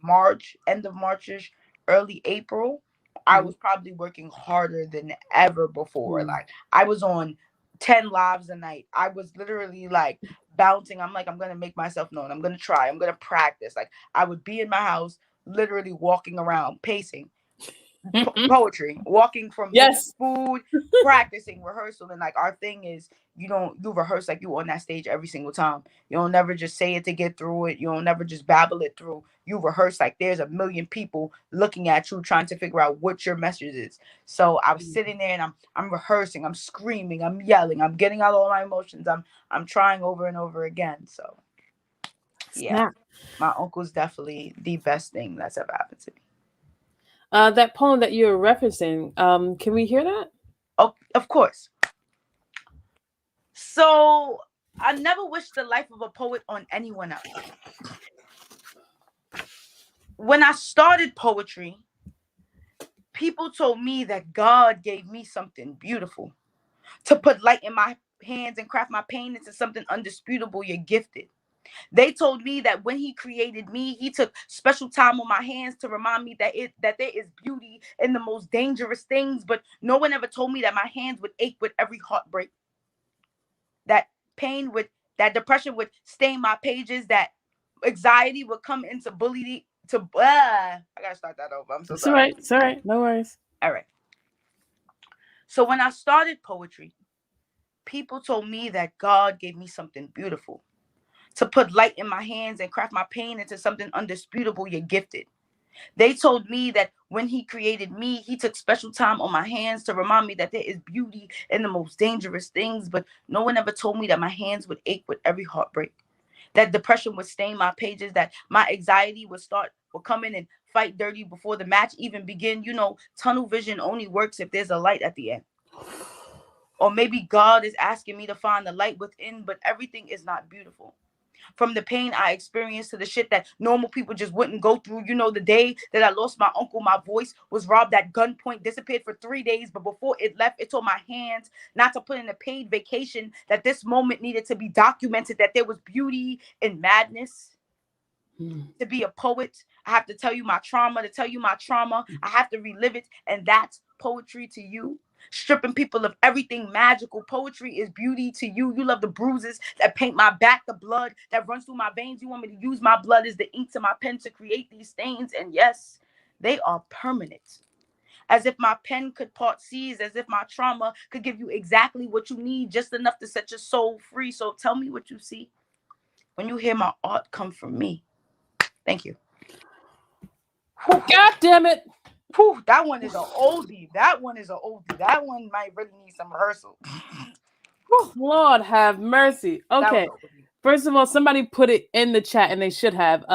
March, end of March-ish, early April, I was probably working harder than ever before. Like, I was on 10 lives a night. I was literally like bouncing. I'm like, I'm going to make myself known. I'm going to try. I'm going to practice. Like, I would be in my house, literally walking around, pacing. Poetry, walking from food, practicing, rehearsal. And like, our thing is you rehearse like you on that stage every single time. You don't never just say it to get through it. You don't never just babble it through. You rehearse like there's a million people looking at you trying to figure out what your message is. So I was sitting there and I'm rehearsing, I'm screaming, I'm yelling, I'm getting out all my emotions, I'm trying over and over again. So yeah, my uncle's definitely the best thing that's ever happened to me. That poem that you're referencing, can we hear that? Oh, of course. So I never wished the life of a poet on anyone else. When I started poetry, people told me that God gave me something beautiful to put light in my hands and craft my pain into something undisputable. You're gifted. They told me that when he created me, he took special time on my hands to remind me that there is beauty in the most dangerous things. But no one ever told me that my hands would ache with every heartbreak, that pain would, that depression would stain my pages, that anxiety would come into bullying. I gotta start that over. I'm so sorry. All right. It's all right. No worries. All right. So when I started poetry, people told me that God gave me something beautiful to put light in my hands and craft my pain into something undisputable. You're gifted. They told me that when he created me, he took special time on my hands to remind me that there is beauty in the most dangerous things. But no one ever told me that my hands would ache with every heartbreak, that depression would stain my pages, that my anxiety would come in and fight dirty before the match even begin. You know, tunnel vision only works if there's a light at the end. Or maybe God is asking me to find the light within, but everything is not beautiful. From the pain I experienced to the shit that normal people just wouldn't go through. You know, the day that I lost my uncle, my voice was robbed at gunpoint, disappeared for 3 days. But before it left, it told my hands not to put in a paid vacation, that this moment needed to be documented, that there was beauty in madness. To be a poet, I have to tell you my trauma. To tell you my trauma, I have to relive it. And that's poetry to you. Stripping people of everything magical. Poetry is beauty to you. You love the bruises that paint my back, the blood that runs through my veins. You want me to use my blood as the ink to my pen to create these stains. And yes, they are permanent. As if my pen could part seas, as if my trauma could give you exactly what you need, just enough to set your soul free. So tell me what you see when you hear my art come from me. Thank you. Whew. God damn it. Whew, that one is an oldie. That one might really need some rehearsal. Lord have mercy. Okay. First of all, somebody put it in the chat, and they should have.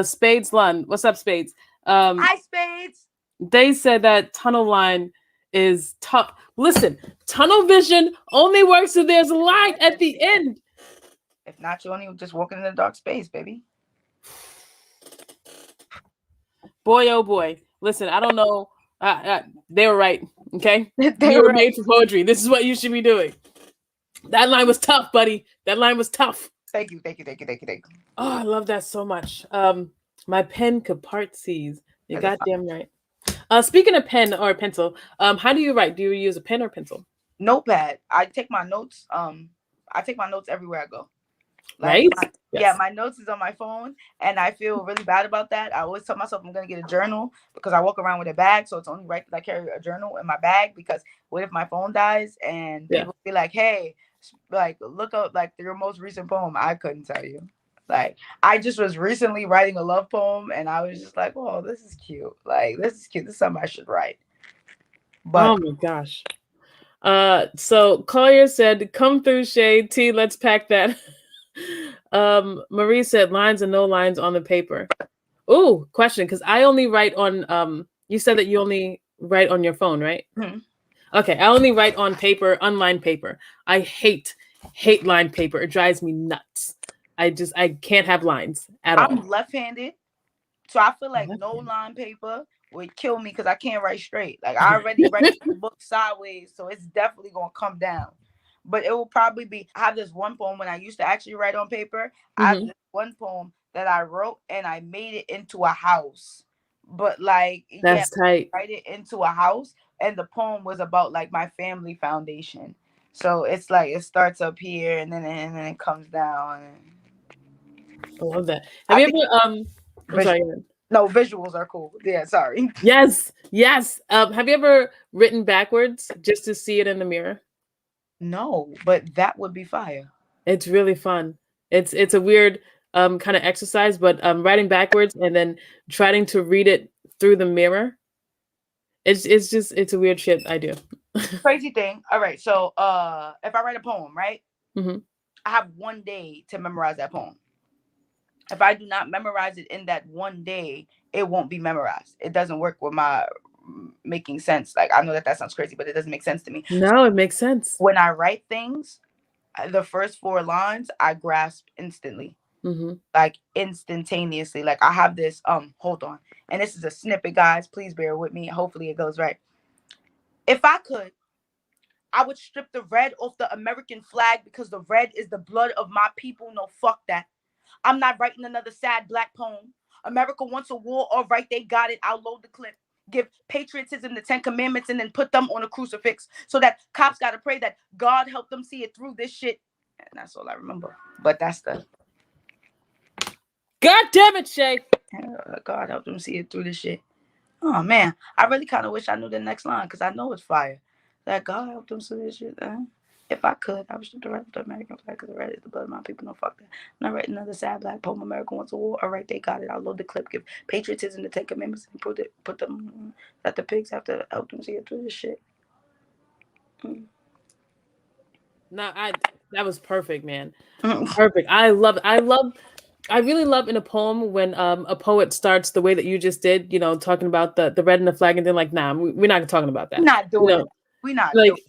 Spades Lund. What's up, Spades? Hi, Spades. They said that tunnel line is tough. Listen, tunnel vision only works if there's light at the end. If not, you're only just walking in a dark space, baby. Boy, oh boy. Listen, I don't know. They were right. Okay? You were made for poetry. This is what you should be doing. That line was tough, buddy. That line was tough. Thank you. Oh, I love that so much. My pen could part seas. You're goddamn right. Speaking of pen or pencil, how do you write? Do you use a pen or pencil? Notepad. I take my notes. I take my notes everywhere I go. Right? Yeah, my notes is on my phone, and I feel really bad about that. I always tell myself I'm gonna get a journal because I walk around with a bag, so it's only right that I carry a journal in my bag. Because what if my phone dies and people be like, "Hey, like look up like your most recent poem"? I couldn't tell you. Like I just was recently writing a love poem, and I was just like, "Oh, this is cute. Like this is cute. This is something I should write." But oh my gosh. So Collier said, "Come through, Shay T. Let's pack that." Marie said, "Lines and no lines on the paper." Ooh, question, because I only write on. You said that you only write on your phone, right? Mm-hmm. Okay, I only write on paper, unlined paper. I hate lined paper. It drives me nuts. I can't have lines at all. I'm left-handed, so I feel like no line paper would kill me because I can't write straight. Like I already write the book sideways, so it's definitely gonna come down. But it will probably be. I have this one poem when I used to actually write on paper. I have this one poem that I wrote and I made it into a house. But like, that's tight. Write it into a house, and the poem was about like my family foundation. So it's like it starts up here and then it comes down. I love that. Have you ever I'm sorry. No, visuals are cool. Yeah, sorry. Yes. Have you ever written backwards just to see it in the mirror? No, but that would be fire. It's really fun. It's a weird kind of exercise, but writing backwards and then trying to read it through the mirror. It's a weird shit I do. Crazy thing. All right, so if I write a poem, right? Mm-hmm. I have 1 day to memorize that poem. If I do not memorize it in that 1 day, it won't be memorized. It doesn't work with my making sense. Like, I know that sounds crazy, but it doesn't make sense to me. No, it makes sense. When I write things, the first 4 lines I grasp instantly. Like instantaneously. Like, I have this hold on, and this is a snippet, guys, please bear with me, hopefully it goes right. If I could, I would strip the red off the American flag, because the red is the blood of my people. No, fuck that. I'm not writing another sad black poem. America wants a war. All right, they got it. I'll load the clip. Give patriotism the 10 commandments and then put them on a crucifix, so that cops got to pray that God help them see it through this shit. And that's all I remember. But that's the... God damn it, Shay. God help them see it through this shit. Oh, man. I really kind of wish I knew the next line, because I know it's fire. That God help them see this shit. If I could, I would strip the red of the American flag, because the red is the blood of my people. No, fuck that. I'm not writing another sad black poem. America wants a war. All right, they got it. I'll load the clip. Give patriotism the 10 commandments and put them that the pigs have to help them see it through this shit. No, that was perfect, man. Perfect. I really love in a poem when a poet starts the way that you just did, you know, talking about the red and the flag, and then like, nah, we're not talking about that. We're not doing it. We're not doing it.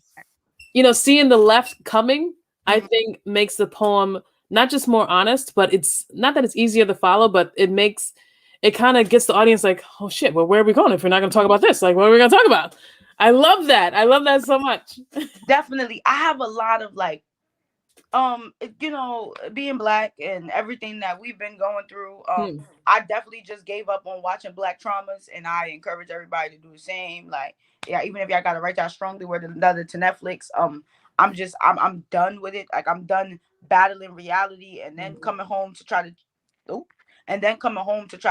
You know, seeing the left coming, I think makes the poem not just more honest, but it's not that it's easier to follow, but it kind of gets the audience like, oh shit, well, where are we going if we're not going to talk about this? Like, what are we going to talk about? I love that. I love that so much. Definitely. I have a lot of like, you know, being black and everything that we've been going through, I definitely just gave up on watching black traumas, and I encourage everybody to do the same. Like, yeah, even if y'all gotta write that strongly word another to Netflix, I'm done with it. Like, I'm done battling reality and then coming home to try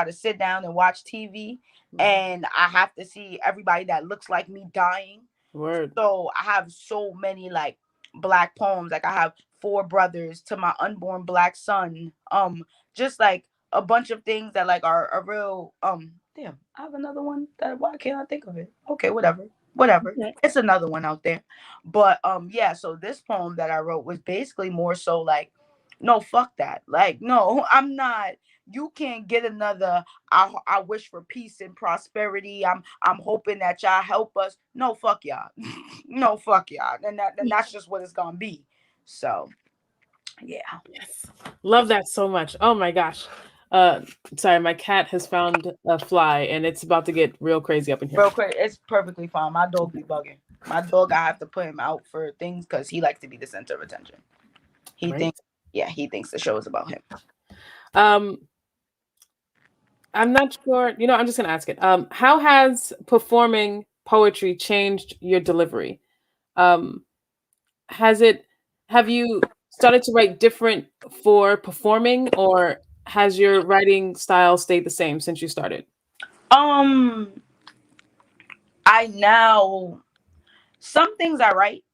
to sit down and watch TV, and I have to see everybody that looks like me dying. Word. So I have so many like black poems. Like, I have 4 brothers to my unborn black son. Just like a bunch of things that like are a real damn, I have another one that, why can't I think of it? Okay, whatever. Okay. It's another one out there. But yeah, so this poem that I wrote was basically more so like, no, fuck that. Like, no, I'm not. You can't get another I wish for peace and prosperity. I'm hoping that y'all help us. No, fuck y'all. No, fuck y'all. And that's just what it's gonna be. So yeah. Yes. Love that so much. Oh my gosh. Sorry, my cat has found a fly and it's about to get real crazy up in here. Real quick, it's perfectly fine. My dog be bugging. My dog, I have to put him out for things because he likes to be the center of attention. He thinks the show is about him. I'm not sure. You know, I'm just gonna ask it. How has performing poetry changed your delivery? Have you started to write different for performing, or has your writing style stayed the same since you started? Some things I write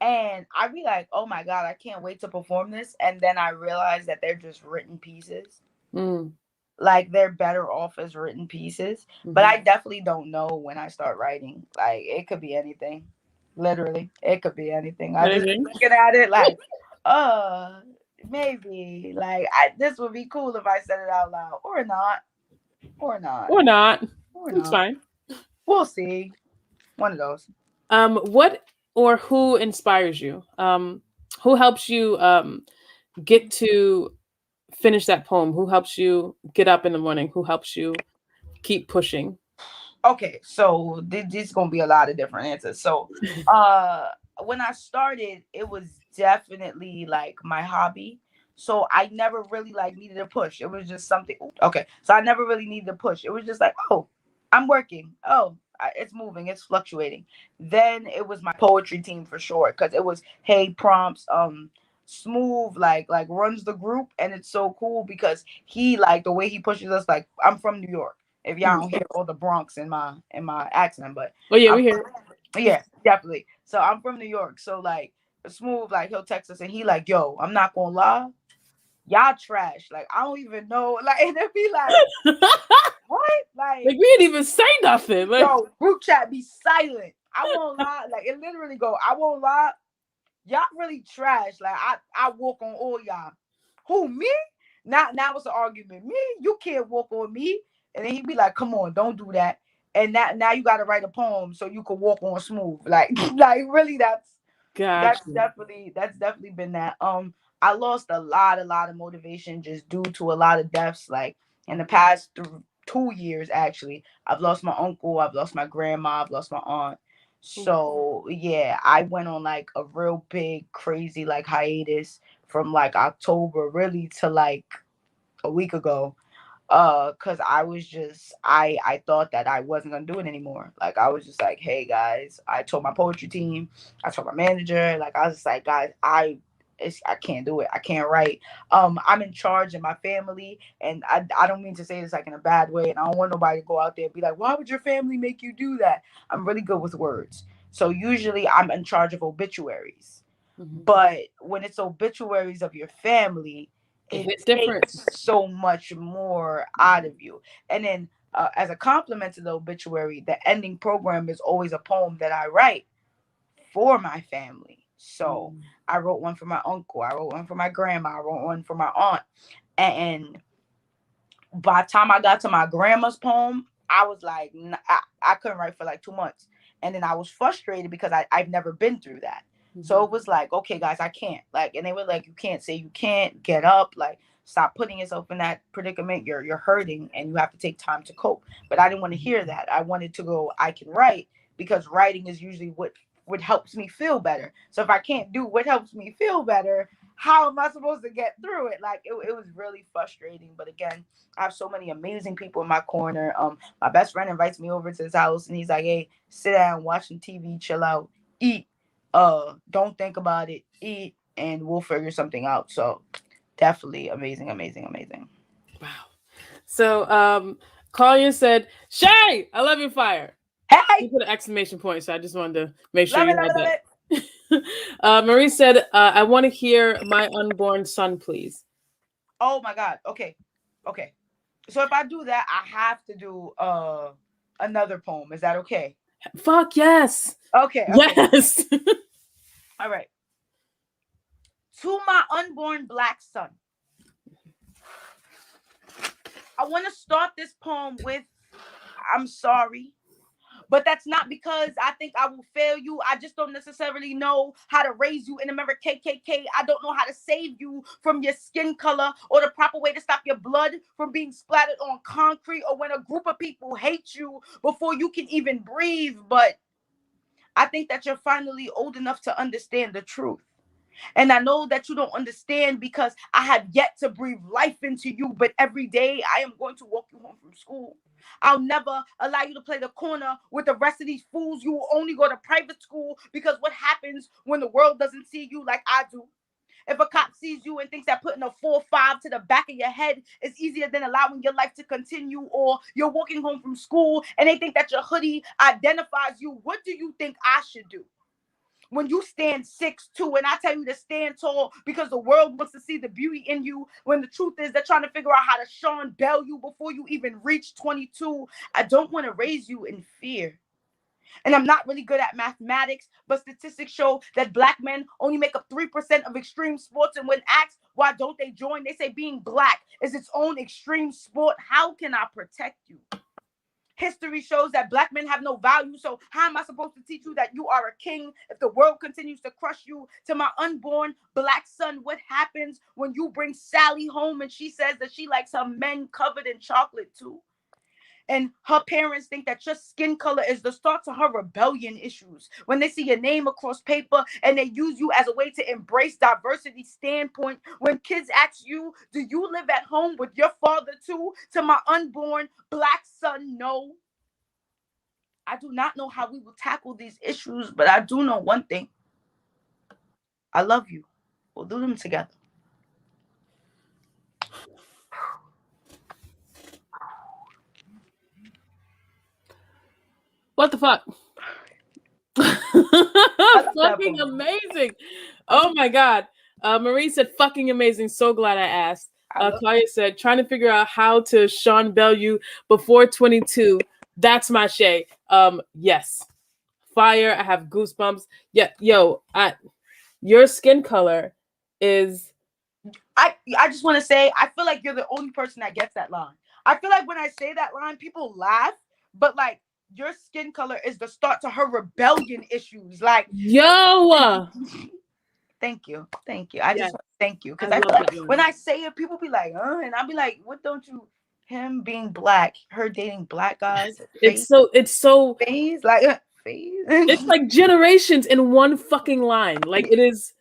and I be like, oh my God, I can't wait to perform this. And then I realize that they're just written pieces. Like, they're better off as written pieces. But I definitely don't know when I start writing. Like, it could be anything. Literally, it could be anything. I just looking at it like, maybe like this would be cool if I said it out loud, or not. It's fine. We'll see. One of those. What or who inspires you? Who helps you get to finish that poem? Who helps you get up in the morning? Who helps you keep pushing? Okay, so this is gonna be a lot of different answers. So when I started, it was definitely like my hobby. So I never really like needed a push. It was just something. Okay, so I never really needed a push. It was just like, oh, I'm working. Oh, it's moving. It's fluctuating. Then it was my poetry team for sure, because it was Hey Prompts, Smooth like runs the group, and it's so cool because he, like, the way he pushes us. Like, I'm from New York. If y'all don't hear all the Bronx in my accent, but we hear it. Yeah, definitely. So I'm from New York. So like Smooth, like, he'll text us and he like, yo, I'm not gonna lie, y'all trash. Like, I don't even know. Like, and it'd be like, what? Like we didn't even say nothing. Like, yo, group chat be silent. I won't lie. Like, it literally go, I won't lie, y'all really trash. Like, I walk on all y'all. Who, me? Now it's an argument. Me? You can't walk on me. And then he'd be like, come on, don't do that. And now you got to write a poem so you can walk on smooth. Like really, that's definitely been that. I lost a lot of motivation just due to a lot of deaths. Like in the past 2 years, actually, I've lost my uncle, I've lost my grandma, I've lost my aunt. So yeah, I went on like a real big, crazy like hiatus from like October really to like a week ago. Cause I was just I thought that I wasn't gonna do it anymore. Like I was just like, hey guys, I told my poetry team, I told my manager, like I was just like, guys, I can't do it. I can't write. I'm in charge of my family, and I don't mean to say this like in a bad way, and I don't want nobody to go out there and be like, why would your family make you do that? I'm really good with words. So usually I'm in charge of obituaries. But when it's obituaries of your family, it takes so much more out of you. And then as a compliment to the obituary, the ending program is always a poem that I write for my family. So I wrote one for my uncle, I wrote one for my grandma, I wrote one for my aunt. And by the time I got to my grandma's poem, I was like, I couldn't write for like 2 months. And then I was frustrated because I've never been through that. So it was like, okay, guys, I can't. Like, and they were like, you can't say you can't, get up, like, stop putting yourself in that predicament. You're hurting and you have to take time to cope. But I didn't want to hear that. I wanted to go, I can write, because writing is usually what helps me feel better. So if I can't do what helps me feel better, how am I supposed to get through it? Like it was really frustrating. But again, I have so many amazing people in my corner. My best friend invites me over to his house and he's like, hey, sit down, watch some TV, chill out, eat. Don't think about it, eat, and we'll figure something out. So definitely amazing. Wow. So Collier said, Shay, I love your fire. Hey, you put an exclamation point, so I just wanted to make sure love you had that. Marie said, I want to hear My Unborn Son, please. Oh my God. Okay. So if I do that, I have to do another poem. Is that okay? Fuck yes. Okay. Yes. All right. To my unborn black son. I want to start this poem with, I'm sorry, but that's not because I think I will fail you. I just don't necessarily know how to raise you in America KKK. I don't know how to save you from your skin color or the proper way to stop your blood from being splattered on concrete, or when a group of people hate you before you can even breathe. But I think that you're finally old enough to understand the truth. And I know that you don't understand because I have yet to breathe life into you. But every day I am going to walk you home from school. I'll never allow you to play the corner with the rest of these fools. You will only go to private school, because what happens when the world doesn't see you like I do? If a cop sees you and thinks that putting a 4-5 to the back of your head is easier than allowing your life to continue, or you're walking home from school and they think that your hoodie identifies you, what do you think I should do? When you stand 6'2" and I tell you to stand tall because the world wants to see the beauty in you, when the truth is they're trying to figure out how to Sean Bell you before you even reach 22. I don't want to raise you in fear. And I'm not really good at mathematics, but statistics show that Black men only make up 3% of extreme sports. And when asked why don't they join, they say being Black is its own extreme sport. How can I protect you? History shows that Black men have no value. So how am I supposed to teach you that you are a king if the world continues to crush you? To my unborn Black son, what happens when you bring Sally home and she says that she likes her men covered in chocolate too? And her parents think that your skin color is the start to her rebellion issues. When they see your name across paper and they use you as a way to embrace diversity standpoint. When kids ask you, do you live at home with your father too? To my unborn Black son, no. I do not know how we will tackle these issues, but I do know one thing. I love you. We'll do them together. What the fuck? Fucking amazing. Oh my God. Marie said, fucking amazing. So glad I asked. Claudia said, trying to figure out how to Sean Bell you before 22. That's my Shay. Yes. Fire. I have goosebumps. Yeah. Yo, your skin color is. I just want to say, I feel like you're the only person that gets that line. I feel like when I say that line, people laugh, but like your skin color is the start to her rebellion issues. Like, yo, thank you. I just want to thank you because I I feel love like that line. when I say it, people be like, and I'll be like, what don't you? Him being black, her dating black guys. It's so phase, like phase. It's like generations in one fucking line. Like, it is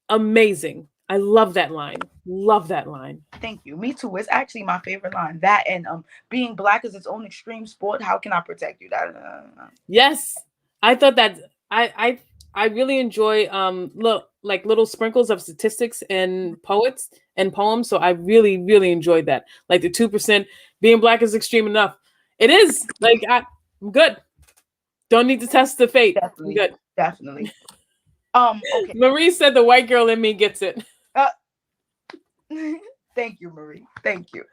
amazing. I love that line. Love that line. Thank you. Me too. It's actually my favorite line. That and being black is its own extreme sport. How can I protect you? That Yes, I thought that I really enjoy little sprinkles of statistics and poets and poems. So I really enjoyed that. Like the 2% being black is extreme enough. It is like I'm good. Don't need to test the fate. Definitely, I'm good. Definitely. Okay. Marie said the white girl in me gets it. Thank you, Marie. Thank you.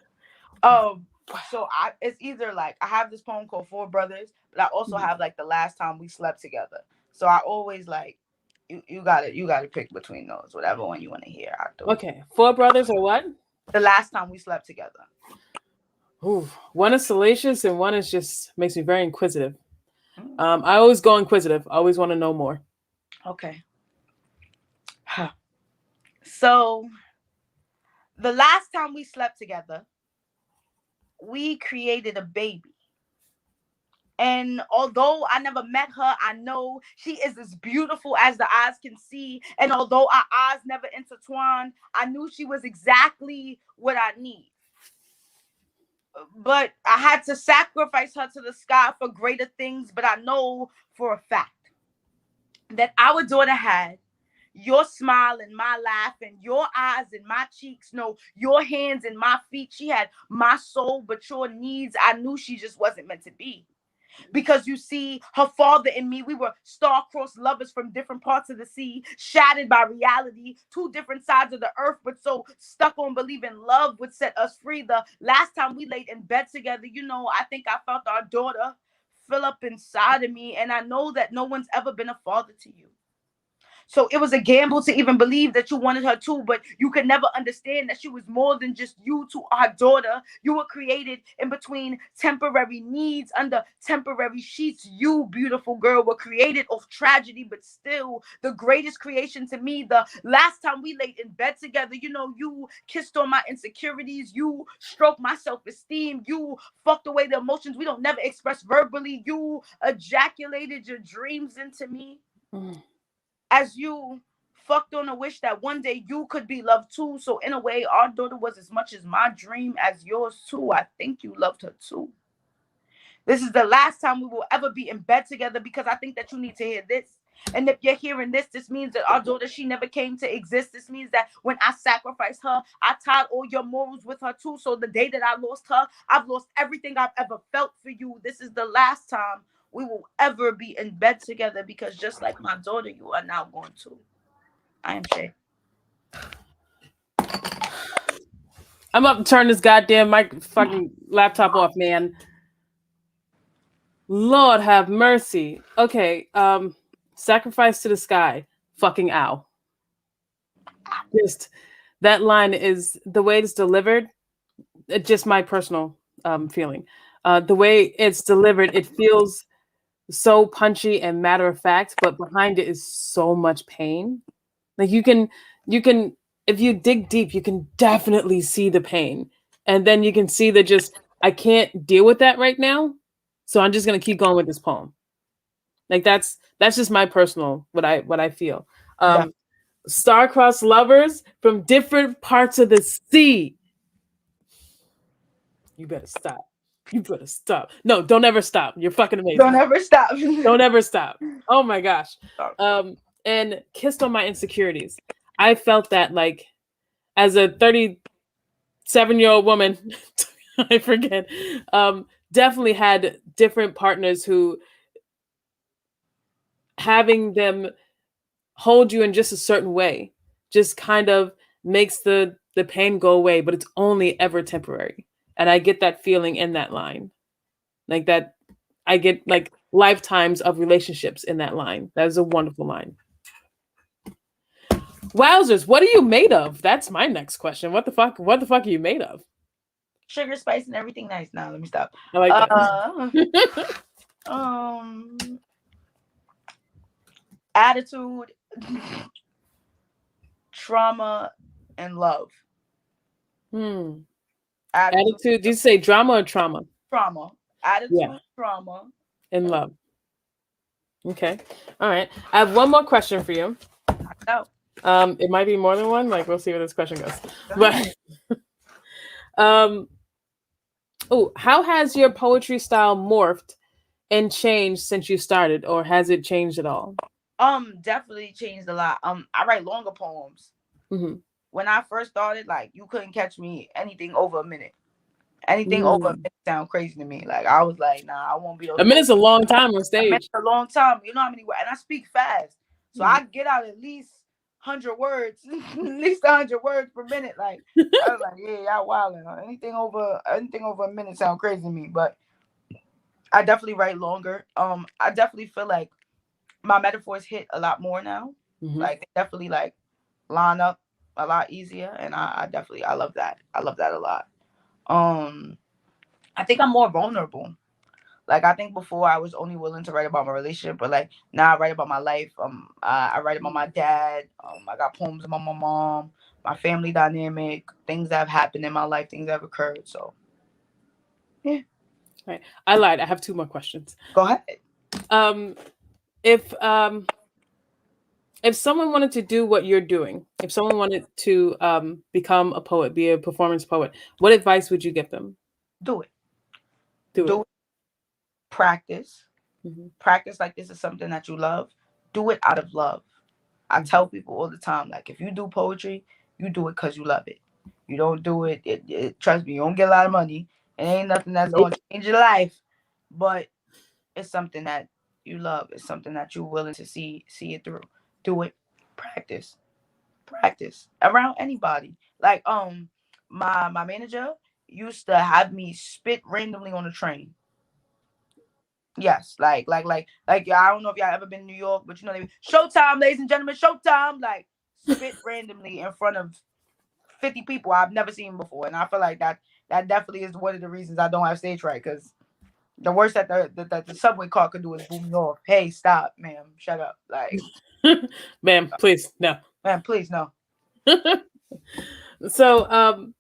So it's either like I have this poem called Four Brothers, but I also have like The Last Time We Slept Together. So I always like you gotta pick between those, whatever one you want to hear. Okay, Four Brothers or what? The Last Time We Slept Together. Ooh, one is salacious and one is just makes me very inquisitive. I always go inquisitive. I always want to know more. Okay. So the last time we slept together, we created a baby. And although I never met her, I know she is as beautiful as the eyes can see. And although our eyes never intertwined, I knew she was exactly what I need. But I had to sacrifice her to the sky for greater things. But I know for a fact that our daughter had your smile and my laugh and your eyes and my cheeks. No, your hands and my feet. She had my soul, but your needs, I knew she just wasn't meant to be. Because you see, her father and me, we were star-crossed lovers from different parts of the sea, shattered by reality, two different sides of the earth, but so stuck on believing love would set us free. The last time we laid in bed together, I think I felt our daughter fill up inside of me, and I know that no one's ever been a father to you. So it was a gamble to even believe that you wanted her too, but you could never understand that she was more than just you to our daughter. You were created in between temporary needs, under temporary sheets. You, beautiful girl, were created of tragedy, but still the greatest creation to me. The last time we laid in bed together, you kissed on my insecurities. You stroked my self-esteem. You fucked away the emotions we don't never express verbally. You ejaculated your dreams into me. As you fucked on a wish that one day you could be loved too. So in a way, our daughter was as much as my dream as yours too. I think you loved her too. This is the last time we will ever be in bed together, because I think that you need to hear this. And if you're hearing this, this means that our daughter, she never came to exist. This means that when I sacrificed her, I tied all your morals with her too. So the day that I lost her, I've lost everything I've ever felt for you. This is the last time we will ever be in bed together, because just like my daughter, you are now going to. I am Shay. I'm up to turn this goddamn fucking laptop off, man. Lord have mercy. Okay, sacrifice to the sky. Fucking ow. Just that line is the way it's delivered. Just my personal feeling. The way it's delivered, it feels so punchy and matter of fact, but behind it is so much pain. Like you can if you dig deep, you can definitely see the pain, and then you can see that just I can't deal with that right now, so I'm just gonna keep going with this poem. Like that's just my personal what I feel. Star-crossed lovers from different parts of the sea. You better stop. You better stop. No, don't ever stop. You're fucking amazing. Don't ever stop. Don't ever stop. Oh my gosh. And kissed on my insecurities. I felt that like as a 37-year-old woman, I forget, definitely had different partners who having them hold you in just a certain way just kind of makes the pain go away, but it's only ever temporary. And I get that feeling in that line. Like that, I get like lifetimes of relationships in that line. That is a wonderful line. Wowzers, what are you made of? That's my next question. What the fuck are you made of? sugar, spice, and everything nice. Now let me stop. I like that. Attitude, trauma, and love. Attitude. Did you say drama or trauma? Trauma. Attitude, trauma, and love. Okay. All right. I have one more question for you. No. It might be more than one. Like, we'll see where this question goes. But how has your poetry style morphed and changed since you started, or has it changed at all? Definitely changed a lot. I write longer poems. Mm-hmm. When I first started, like, you couldn't catch me anything over a minute. Anything over a minute sound crazy to me. Like, I was like, nah, I won't be able to. A minute's a long time on stage. A minute's a long time. You know how many words? And I speak fast. So I get out at least 100 words, at least 100 words per minute. Like, I was like, yeah, y'all wilding. Anything over a minute sound crazy to me. But I definitely write longer. I definitely feel like my metaphors hit a lot more now. Like, they definitely like line up a lot easier, and I love that. I love that a lot. I think I'm more vulnerable. Like, I think before I was only willing to write about my relationship, but like now I write about my life. I write about my dad. I got poems about my mom, my family dynamic, things that have happened in my life, things that have occurred. So, yeah. Right. I lied. I have two more questions. Go ahead. If someone wanted to do what you're doing, if someone wanted to become a poet, be a performance poet, what advice would you give them? Do it. Do it. Practice. Practice like this is something that you love. Do it out of love. I tell people all the time, like, if you do poetry, you do it because you love it. You don't do it, trust me, you don't get a lot of money. It ain't nothing that's going to change your life, but it's something that you love. It's something that you're willing to see it through. Do it. Practice around anybody. Like, my manager used to have me spit randomly on the train. Yes, like I don't know if y'all ever been to New York, but you know, showtime, ladies and gentlemen, showtime. Like, spit randomly in front of 50 people I've never seen before, and I feel like that definitely is one of the reasons I don't have stage fright, because the worst that the subway car could do is boom me off. Hey, stop, ma'am, shut up, like, ma'am, please, no, ma'am, please, no. So,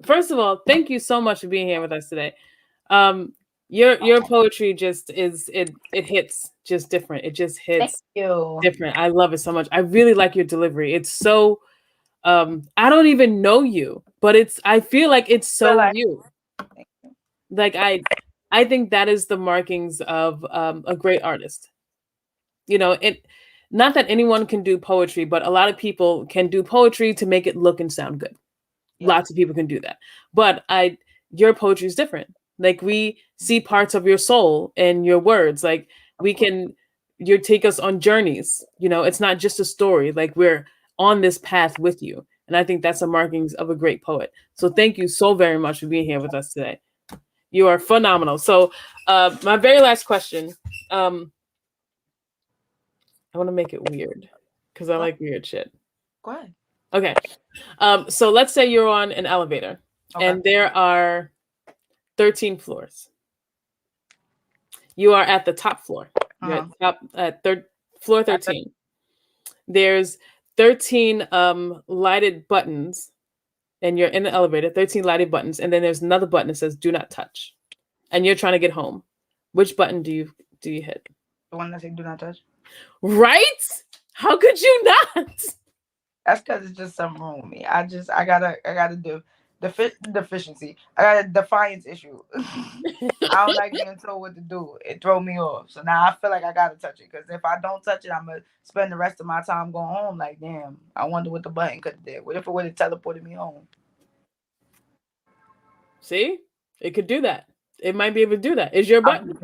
first of all, thank you so much for being here with us today. Your poetry just it hits just different. It just hits different. I love it so much. I really like your delivery. It's so I don't even know you, but I feel like it's so you. Like, I think that is the markings of a great artist. You know, not that anyone can do poetry, but a lot of people can do poetry to make it look and sound good. Yeah. Lots of people can do that. But your poetry is different. Like, we see parts of your soul in your words. Like, you take us on journeys. You know, it's not just a story. Like, we're on this path with you. And I think that's the markings of a great poet. So thank you so very much for being here with us today. You are phenomenal. So my very last question, I want to make it weird because I like weird shit. Go ahead. Okay. So let's say you're on an elevator and there are 13 floors. You are at the top floor. You're at floor 13. There's 13 lighted buttons, and you're in the elevator, 13 lighted buttons, and then there's another button that says do not touch. And you're trying to get home. Which button do you hit? The one that says do not touch. Right? How could you not? That's because it's just something wrong with me. I gotta do deficiency. I got a defiance issue. I don't like being told what to do. It throw me off. So now I feel like I gotta touch it, because if I don't touch it, I'm gonna spend the rest of my time going home. Like, damn, I wonder what the button could have did. What if it would have teleported me home? See, it could do that. It might be able to do that. It's your button.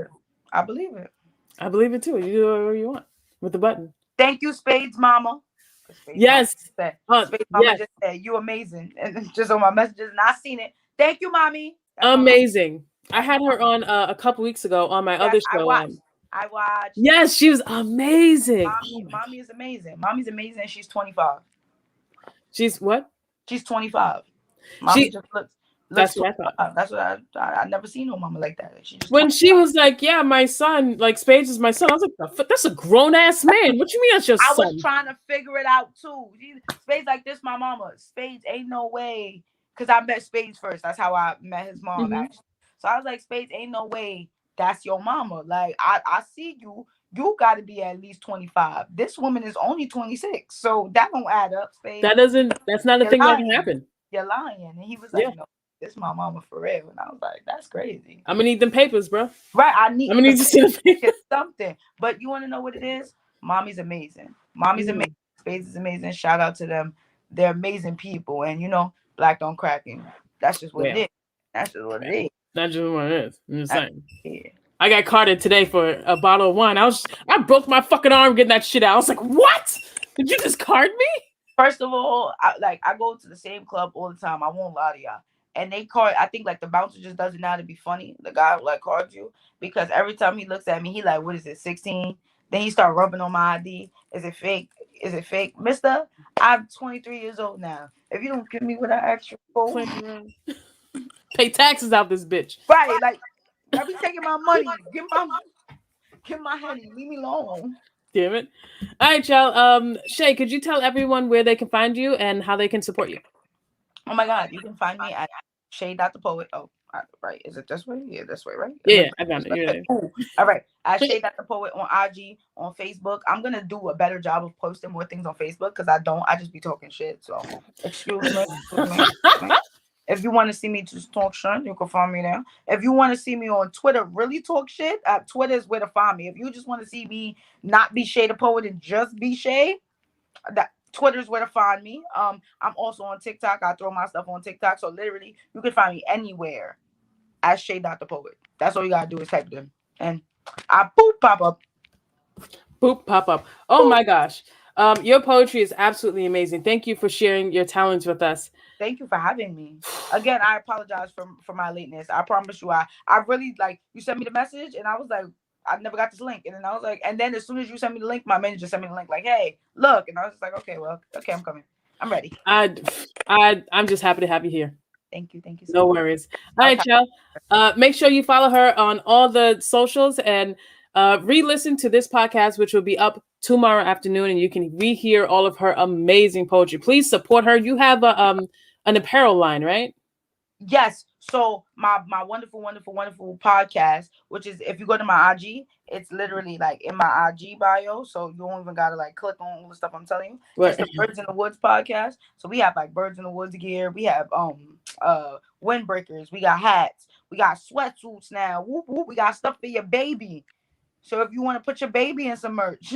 I believe it. I believe it too. You do whatever you want with the button. Thank you, Spades Mama. Yes. Spades Mama just said, you amazing. And just on my messages, and I seen it. Thank you, Mommy. That's amazing. I had her on a couple weeks ago on my other show. I watched. Yes, she was amazing. Mommy is amazing. Mommy's amazing. And she's 25. She's what? She's 25. Mommy just looks. That's what I thought. That's what I never seen no mama like that. When she was like, "Yeah, my son, like Spades is my son," I was like, "That's a grown ass man. What you mean that's your son?" I was trying to figure it out too. Spades like this, my mama. Spades ain't no way, because I met Spades first. That's how I met his mom, actually. So I was like, Spades ain't no way that's your mama. Like I see you. You got to be at least 25. This woman is only 26, so that don't add up, Spades. That's not a thing that can happen. You're lying. And he was like, no, this is my mama for real. And I was like, that's crazy. I'm gonna need them papers, bro. Right, I'm gonna need to see the papers. Something. But you want to know what it is? Mommy's amazing. Mommy's amazing. Spades is amazing. Shout out to them. They're amazing people. And black don't cracking. That's just what it is. That's just what it is. That's just what it is. I'm just saying. Yeah. I got carded today for a bottle of wine. I broke my fucking arm getting that shit out. I was like, what? Did you just card me? First of all, I go to the same club all the time. I won't lie to y'all. And they card, I think like the bouncer just does it now to be funny. The guy like cards you because every time he looks at me, he like, what is it, 16? Then he start rubbing on my ID. Is it fake? Is it fake? Mister, I'm 23 years old now. If you don't give me what I asked you for, pay taxes out this bitch. Right, like I be taking my money. Give my honey. Leave me alone. Damn it. All right, y'all. Shay, could you tell everyone where they can find you and how they can support you? Oh my God, you can find me at Shay the Poet. Oh, right. Is it this way? Yeah, this way, right? Yeah, I got it. Yeah. Cool. All right. At Shay the Poet on IG, on Facebook. I'm gonna do a better job of posting more things on Facebook because I just be talking shit. So excuse me. If you want to see me just talk shit, you can find me there. If you want to see me on Twitter, really talk shit, Twitter is where to find me. If you just want to see me not be Shay the Poet and just be Shay, that Twitter's where to find me. I'm also on TikTok. I throw my stuff on TikTok. So literally, you can find me anywhere as Shay the Poet. That's all you gotta do is type them, and I pop up. Boop, pop up. Oh my gosh. Your poetry is absolutely amazing. Thank you for sharing your talents with us. Thank you for having me. Again, I apologize for my lateness. I promise you, I really like you sent me the message and I was like, I never got this link. And then I was like, and then as soon as you sent me the link, my manager sent me the link, like, hey, look. And I was just like, okay, I'm coming. I'm ready. I'm just happy to have you here. Thank you. No worries. All right, y'all. Make sure you follow her on all the socials and re-listen to this podcast, which will be up tomorrow afternoon, and you can rehear all of her amazing poetry. Please support her. You have an apparel line, right? Yes. So my wonderful podcast, which is if you go to my IG, it's literally like in my IG bio. So you don't even gotta like click on all the stuff I'm telling you. Right. It's the Birds in the Woods podcast. So we have like Birds in the Woods gear. We have windbreakers. We got hats. We got sweatsuits now. Whoop, whoop. We got stuff for your baby. So if you want to put your baby in some merch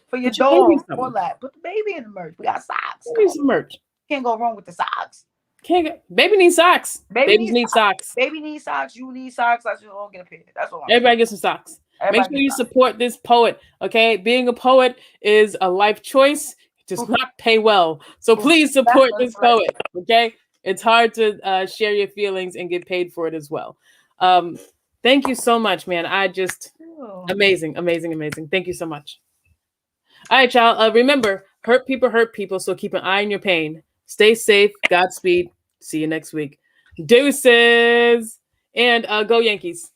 for your dog, all that, put the baby in the merch. We got socks. Some merch. Can't go wrong with the socks. Baby needs socks. Babies need socks. Baby needs socks. You need socks. Let's just all get a pair. That's all. Everybody get some socks. Make sure you support this poet. Okay, being a poet is a life choice. It does not pay well. So please support this poet. Okay, it's hard to share your feelings and get paid for it as well. Thank you so much, man. Amazing. Thank you so much. All right, y'all. Remember, hurt people. So keep an eye on your pain. Stay safe. Godspeed. See you next week. Deuces. And go Yankees.